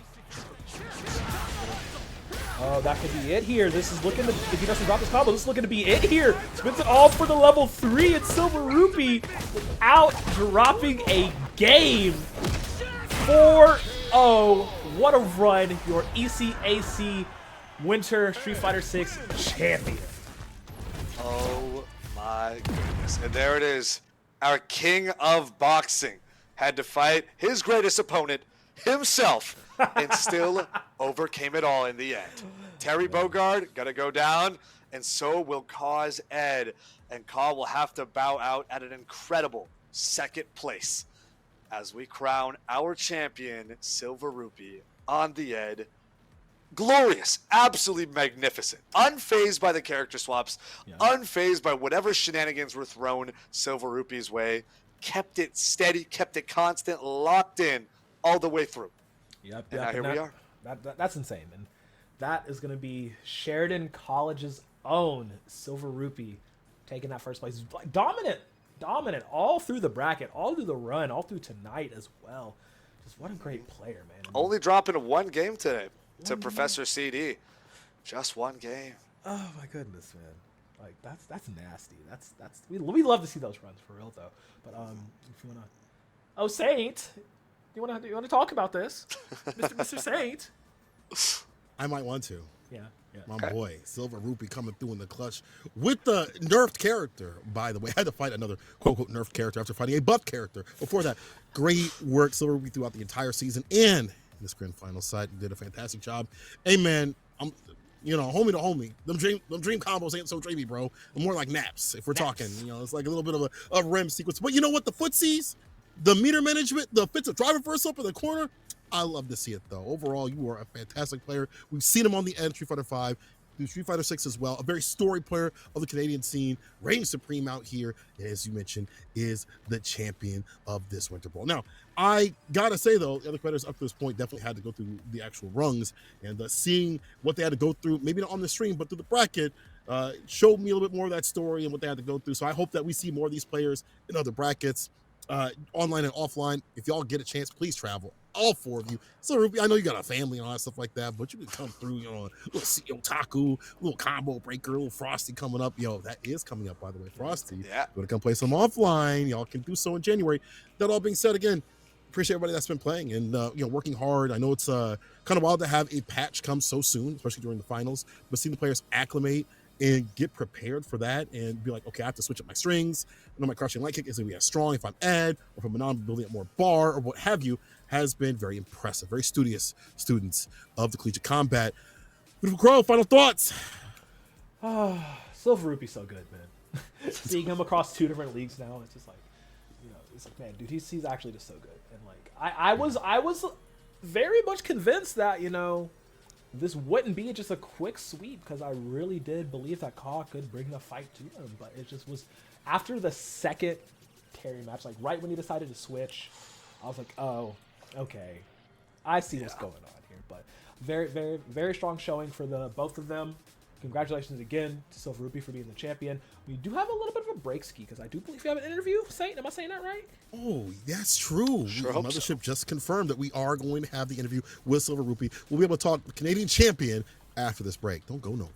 Oh, that could be it here. This is looking to, if he doesn't drop this combo, this is looking to be it here. Spins it all for the level 3 and Silver Rupee without dropping a game. 4-0. What a run. Your ECAC Winter Street Fighter 6 champion. Oh my goodness. And there it is. Our king of boxing had to fight his greatest opponent, himself, and still overcame it all in the end. Terry Bogard gonna go down, and so will Kaw's Ed. And Kaw will have to bow out at an incredible 2nd place as we crown our champion, Silver Rupee, on the Ed. Glorious, absolutely magnificent, unfazed by the character swaps, unfazed by whatever shenanigans were thrown Silver Rupee's way, kept it steady, kept it constant, locked in all the way through. Yep, And now here we are. That's insane, and that is going to be Sheridan College's own Silver Rupee taking that 1st place. Dominant all through the bracket, all through the run, all through tonight as well. Just what a great player, man. Only dropping 1 game today to Professor CD. Just 1 game. Oh my goodness, man. Like that's nasty. That's we love to see those runs for real though. But if you wanna, Saint, you wanna talk about this, Mr. Saint? I might want to. Yeah. My boy, Silver Rupee coming through in the clutch with the nerfed character, by the way. I had to fight another quote-unquote nerfed character after fighting a buff character. Before that, great work, Silver Rupee, throughout the entire season. And in this grand final side, you did a fantastic job. Hey, man, I'm, homie to homie. Them dream combos ain't so dreamy, bro. I'm more like naps, if we're talking. It's like a little bit of a REM sequence. But you know what? The footsies, the meter management, the offensive drive reversal up in the corner, I love to see it, though. Overall, you are a fantastic player. We've seen him on the end, Street Fighter 5, through Street Fighter 6 as well. A very storied player of the Canadian scene. Reigning supreme out here, and as you mentioned, is the champion of this Winter Bowl. Now, I gotta say, though, the other players up to this point definitely had to go through the actual rungs, and seeing what they had to go through, maybe not on the stream, but through the bracket, showed me a little bit more of that story and what they had to go through. So I hope that we see more of these players in other brackets. online and offline. If y'all get a chance, please travel. All 4 of you. So Ruby, I know you got a family and all that stuff like that, but you can come through, a little otaku, little combo breaker, a little Frosty coming up. That is coming up, by the way. Frosty. Yeah. You want to come play some offline? Y'all can do so in January. That all being said, again, appreciate everybody that's been playing and working hard. I know it's kind of wild to have a patch come so soon, especially during the finals, but seeing the players acclimate and get prepared for that and be like, okay, I have to switch up my strings. I know my crouching light kick isn't going to be as strong if I'm Ed or if I'm not building up more bar or what have you, has been very impressive. Very studious students of the collegiate combat. Beautiful Crow, final thoughts. Silver Rupee's so good, man. Seeing him across 2 different leagues now, it's just like, it's like, man, dude, he's actually just so good. And like, I was very much convinced that, this wouldn't be just a quick sweep because I really did believe that Kaw could bring the fight to him, but it just was after the second Terry match, like right when he decided to switch, I was like, oh, okay, I see what's going on here. But very, very, very strong showing for the both of them. Congratulations again to Silver Rupee for being the champion. We do have a little bit of a break ski because I do believe we have an interview. Saint, am I saying that right? Oh, that's true. Sure hope Mothership so. just confirmed that we are going to have the interview with Silver Rupee. We'll be able to talk Canadian champion after this break. Don't go nowhere.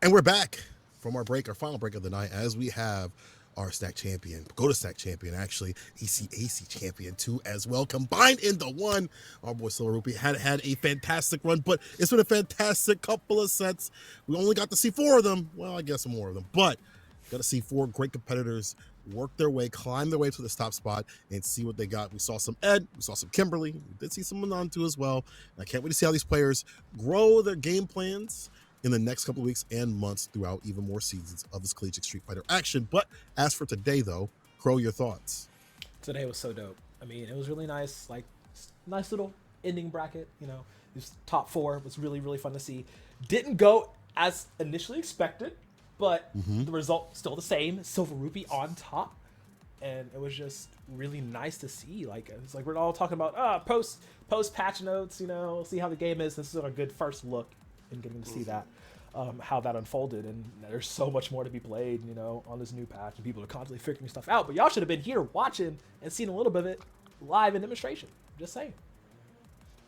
And we're back from our break, our final break of the night, as we have our stack champion, Pagoda stack champion, actually ECAC champion too as well, combined into one. Our boy Silver Rupee had a fantastic run, but it's been a fantastic couple of sets. We only got to see 4 of them. Well, I guess more of them, but got to see 4 great competitors work their way, climb their way to this top spot, and see what they got. We saw some Ed, we saw some Kimberly, we did see some Anantu as well. And I can't wait to see how these players grow their game plans in the next couple of weeks and months throughout even more seasons of this collegiate Street Fighter action. But as for today, though, Crow, your thoughts? Today was so dope. I mean, it was really nice, like nice little ending bracket. You know, this top 4 was really, really fun to see. Didn't go as initially expected, but the result still the same. Silver Rupee on top, and it was just really nice to see. Like it's like we're all talking about post patch notes. You know, see how the game is. This is a good first look in getting to see that. How that unfolded, and there's so much more to be played, you know, on this new patch, and people are constantly figuring stuff out. But y'all should have been here watching and seen a little bit of it live in demonstration. Just saying.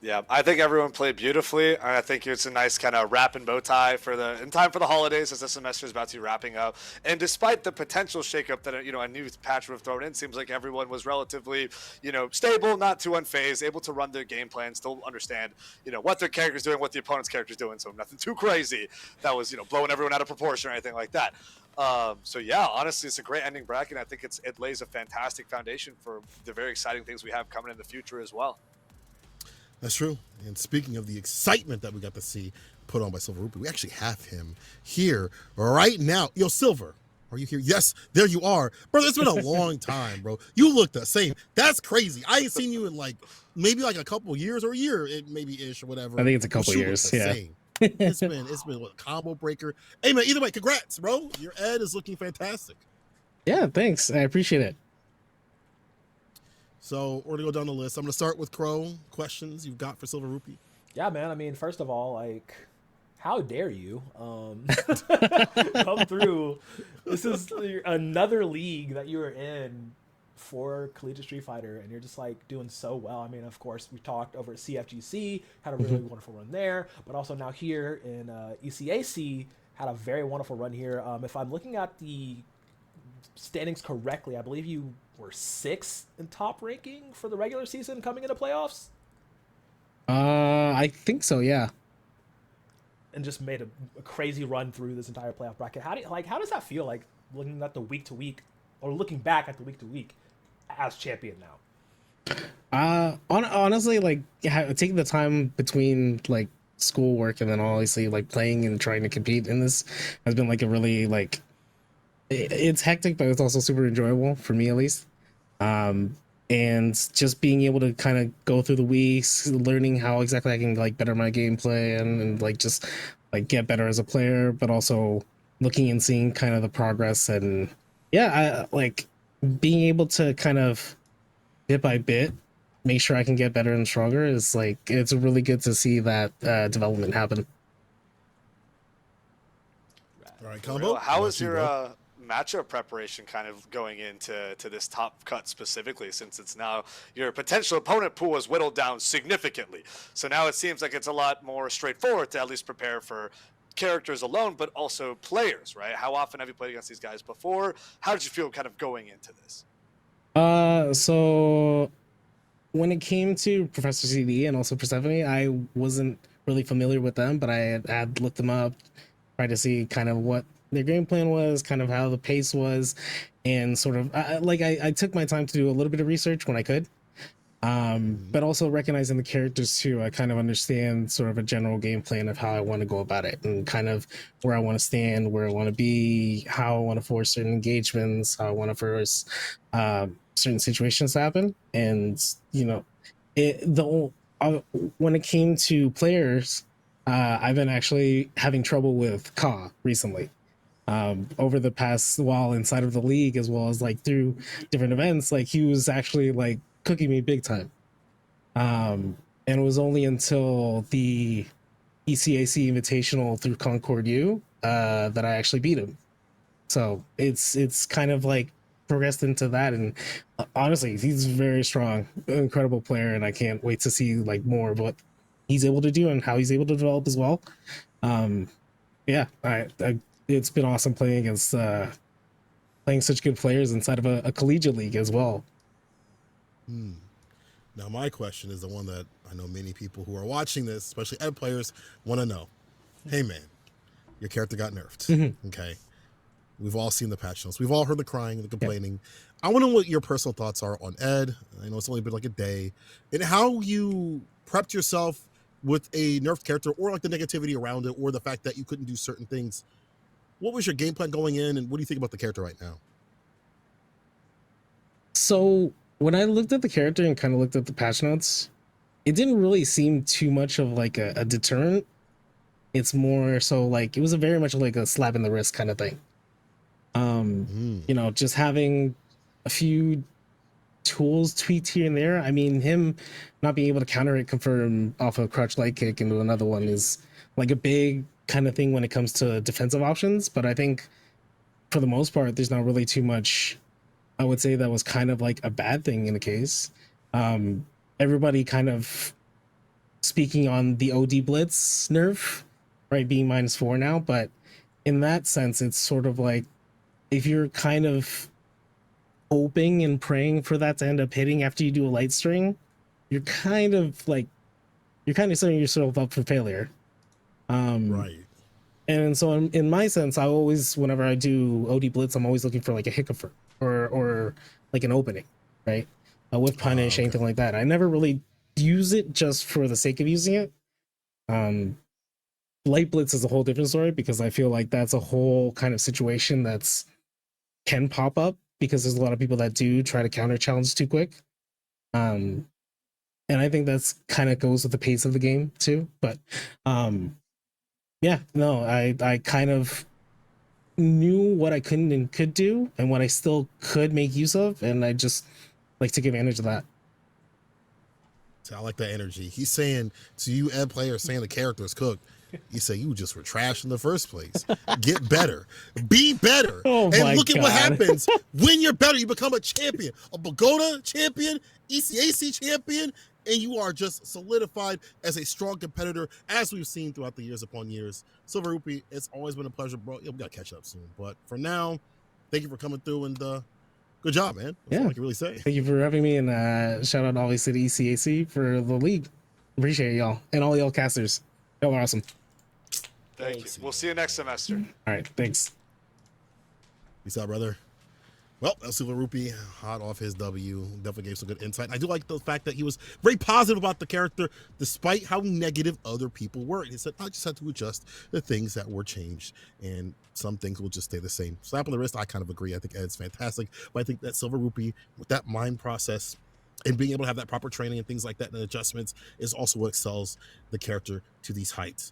Yeah, I think everyone played beautifully. I think it's a nice kind of wrap and bow tie in time for the holidays as the semester is about to be wrapping up. And despite the potential shakeup that a new patch would have thrown in, seems like everyone was relatively stable, not too unfazed, able to run their game plan, still understand what their character's doing, what the opponent's character's doing. So nothing too crazy that was blowing everyone out of proportion or anything like that. So yeah, honestly, it's a great ending bracket. I think it lays a fantastic foundation for the very exciting things we have coming in the future as well. That's true. And speaking of the excitement that we got to see put on by Silver Rupee, we actually have him here right now. Yo, Silver, are you here? Yes, there you are. Brother, it's been a long time, bro. You look the same. That's crazy. I ain't seen you in maybe a couple years or a year, maybe-ish or whatever. I think it's a couple years, yeah. It's been what, combo breaker. Hey, man, either way, congrats, bro. Your Ed is looking fantastic. Yeah, thanks. I appreciate it. So we're gonna go down the list. I'm gonna start with Crow. Questions you've got for Silver Rupee? Yeah, man. I mean, first of all, how dare you come through? This is another league that you were in for Collegiate Street Fighter, and you're just doing so well. I mean, of course, we talked over at CFGC, had a really wonderful run there, but also now here in ECAC, had a very wonderful run here. If I'm looking at the standings correctly, I believe you were 6th in top ranking for the regular season coming into playoffs. I think so, yeah. And just made a crazy run through this entire playoff bracket. How does that feel looking at the week to week, or looking back at the week to week as champion now? Honestly, taking the time between schoolwork and then obviously playing and trying to compete in this has been a really it's hectic, but it's also super enjoyable for me, at least. And just being able to kind of go through the weeks, learning how exactly I can better my gameplay and just get better as a player, but also looking and seeing kind of the progress. And yeah, I being able to kind of bit by bit make sure I can get better and stronger is it's really good to see that development happen. All right, Combo. How is your matchup preparation kind of going into this top cut specifically, since it's now your potential opponent pool is whittled down significantly? So now it seems like it's a lot more straightforward to at least prepare for characters alone, but also players, right? How often have you played against these guys before? How did you feel kind of going into this? So when it came to Professor CD and also Persephone, I wasn't really familiar with them, but I had looked them up, tried to see kind of what their game plan was, kind of how the pace was, and sort of I took my time to do a little bit of research when I could, but also recognizing the characters too. I kind of understand sort of a general game plan of how I want to go about it, and kind of where I want to stand, where I want to be, how I want to force certain engagements, how I want to force certain situations to happen. And when it came to players, I've been actually having trouble with Ka recently. Over the past while inside of the league, as well as through different events, he was actually cooking me big time. And it was only until the ECAC Invitational through Concord U that I actually beat him. So it's kind of progressed into that, and honestly, he's very strong, incredible player, and I can't wait to see more of what he's able to do and how he's able to develop as well. Yeah, I it's been awesome playing against playing such good players inside of a collegiate league as well. Now, my question is the one that I know many people who are watching this, especially ed players, want to know. Hey, man, your character got nerfed. Okay. We've all seen the patch notes. We've all heard the crying, the complaining. I want to know what your personal thoughts are on Ed. I know it's only been like a day. And how you prepped yourself with a nerfed character, or like the negativity around it, or the fact that you couldn't do certain things. What was your game plan going in, and what do you think about the character right now? So when I looked at the character and kind of looked at the patch notes, it didn't really seem too much of like a deterrent. It's more so like it was a very much like a slap in the wrist kind of thing. You know, just having a few tools tweaked here and there. I mean, him not being able to counter it confirm off a crouch light kick into another one is like a big kind of thing when it comes to defensive options. But I think for the most part, there's not really too much. I would say that was kind of like a bad thing in the case. Everybody kind of speaking on the OD Blitz nerf, right, being -4 now. But in that sense, it's sort of like if you're kind of hoping and praying for that to end up hitting after you do a light string, you're kind of setting yourself up for failure. Right. And so in my sense, I always, whenever I do OD Blitz, I'm always looking for like a hiccup or like an opening, right? A whiff punish, anything like that. I never really use it just for the sake of using it. Light Blitz is a whole different story because I feel like that's a whole kind of situation that's can pop up because there's a lot of people that do try to counter challenge too quick. And I think that's kind of goes with the pace of the game too. But yeah, no, I kind of knew what I couldn't and could do and what I still could make use of, and I just like to take advantage of that. So I like that energy. He's saying to you, ed players, saying the character is cooked. You say you just were trash in the first place. Get better. Be better. Oh and my look at what God. happens when you're better. You become a champion, a Pagoda champion, ECAC champion, and you are just solidified as a strong competitor, as we've seen throughout the years upon years. Silver Rupee, it's always been a pleasure, bro. Yeah, we got to catch up soon. But for now, thank you for coming through, and good job, man. That's all I can really say. Thank you for having me, and shout out obviously to ECAC for the league. Appreciate y'all and all y'all casters. Y'all are awesome. Thank you. We'll see you next semester. All right, thanks. Peace out, brother. Well, Silver Rupee, hot off his W, definitely gave some good insight. I do like the fact that he was very positive about the character, despite how negative other people were. And he said, I just had to adjust the things that were changed, and some things will just stay the same. Slap on the wrist, I kind of agree. I think Ed's fantastic, but I think that Silver Rupee, with that mind process and being able to have that proper training and things like that and adjustments, is also what excels the character to these heights.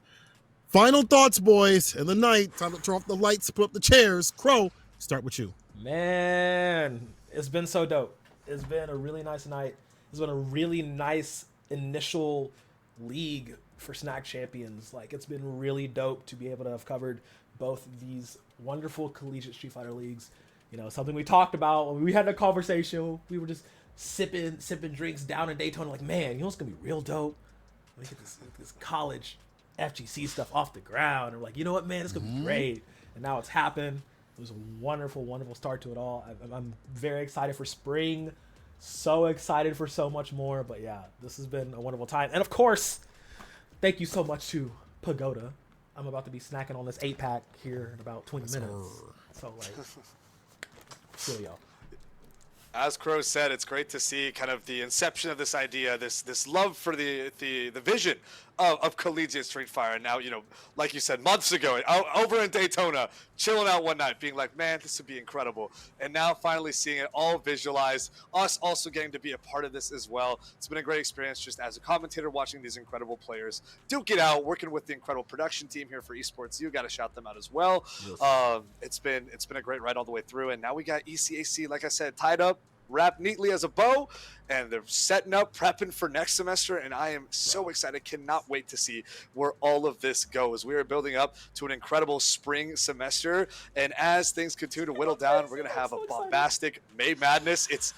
Final thoughts, boys. In the night, time to turn off the lights, put up the chairs. Crow, start with you. Man, it's been so dope. It's been a really nice night. It's been a really nice initial league for Snack Champions. Like, it's been really dope to be able to have covered both these wonderful collegiate Street Fighter leagues. You know, something we talked about when we had a conversation. We were just sipping drinks down in Daytona. Like, man, you know what's gonna be real dope? Let me get this college FGC stuff off the ground. And we're like, you know what, man, it's gonna be great. And now it's happened. It was a wonderful, wonderful start to it all. I'm very excited for spring. So excited for so much more. But yeah, this has been a wonderful time. And of course, thank you so much to Pagoda. I'm about to be snacking on this 8-pack here in about 20 minutes. So like, feel y'all. As Crow said, it's great to see kind of the inception of this idea, this love for the vision of collegiate Street Fighter. And now, you know, like you said, months ago, over in Daytona, chilling out one night, being like, man, this would be incredible. And now finally seeing it all visualized, us also getting to be a part of this as well. It's been a great experience just as a commentator watching these incredible players duke it out, working with the incredible production team here for Esports. You got to shout them out as well. Yes. It's been a great ride all the way through. And now we got ECAC, like I said, tied up, wrapped neatly as a bow, and they're setting up, prepping for next semester, and I am so excited. Cannot wait to see where all of this goes. We are building up to an incredible spring semester, and as things continue to whittle down, we're going to have a bombastic May Madness. It's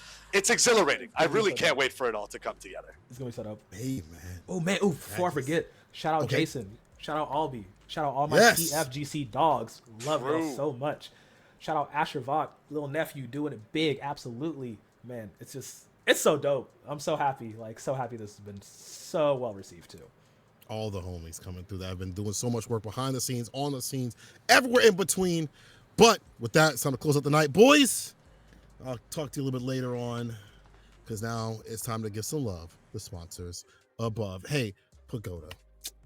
exhilarating. I really can't wait for it all to come together. It's going to be set up. Hey, man. Oh, man. Oh, before I forget, shout out Jason. Shout out Albie. Shout out all my Yes. TFGC dogs. Love y'all True. so much. Shout out Asher Vach, little nephew, doing it big. Absolutely, man. It's so dope. I'm so happy. Like, so happy this has been so well received too. All the homies coming through that have been doing so much work behind the scenes, on the scenes, everywhere in between. But with that, it's time to close out the night. Boys, I'll talk to you a little bit later on, because now it's time to give some love to sponsors above. Hey, Pagoda,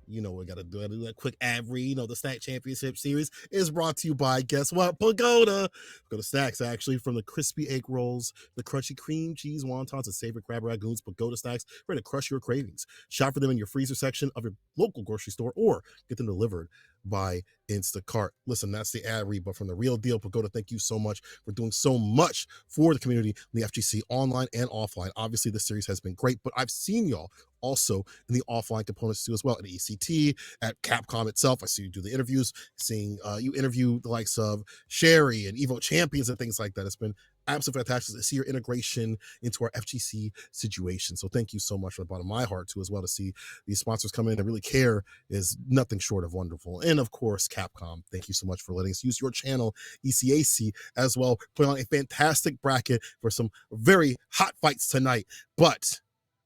you know what we got to do. I gotta do that quick ad read. You know, the Snack Championship Series is brought to you by, guess what? Pagoda. Pagoda Snacks, actually, from the crispy egg rolls, the crunchy cream cheese wontons, and savory crab ragoons. Pagoda Snacks, ready to crush your cravings. Shop for them in your freezer section of your local grocery store or get them delivered by Instacart. Listen, that's the ad read, but from the real deal, Pagoda, thank you so much for doing so much for the community in the FGC online and offline. Obviously, this series has been great, but I've seen y'all also in the offline components too as well, at ECT, at Capcom itself. I see you do the interviews, seeing you interview the likes of Sherry and Evo Champions and things like that. It's been absolutely fantastic to see your integration into our FGC situation. So thank you so much from the bottom of my heart too as well. To see these sponsors come in and really care is nothing short of wonderful. And of course, Capcom, thank you so much for letting us use your channel, ECAC, as well, putting on a fantastic bracket for some very hot fights tonight. But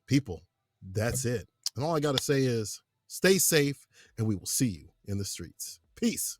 people, that's it. And all I got to say is stay safe, and we will see you in the streets. Peace.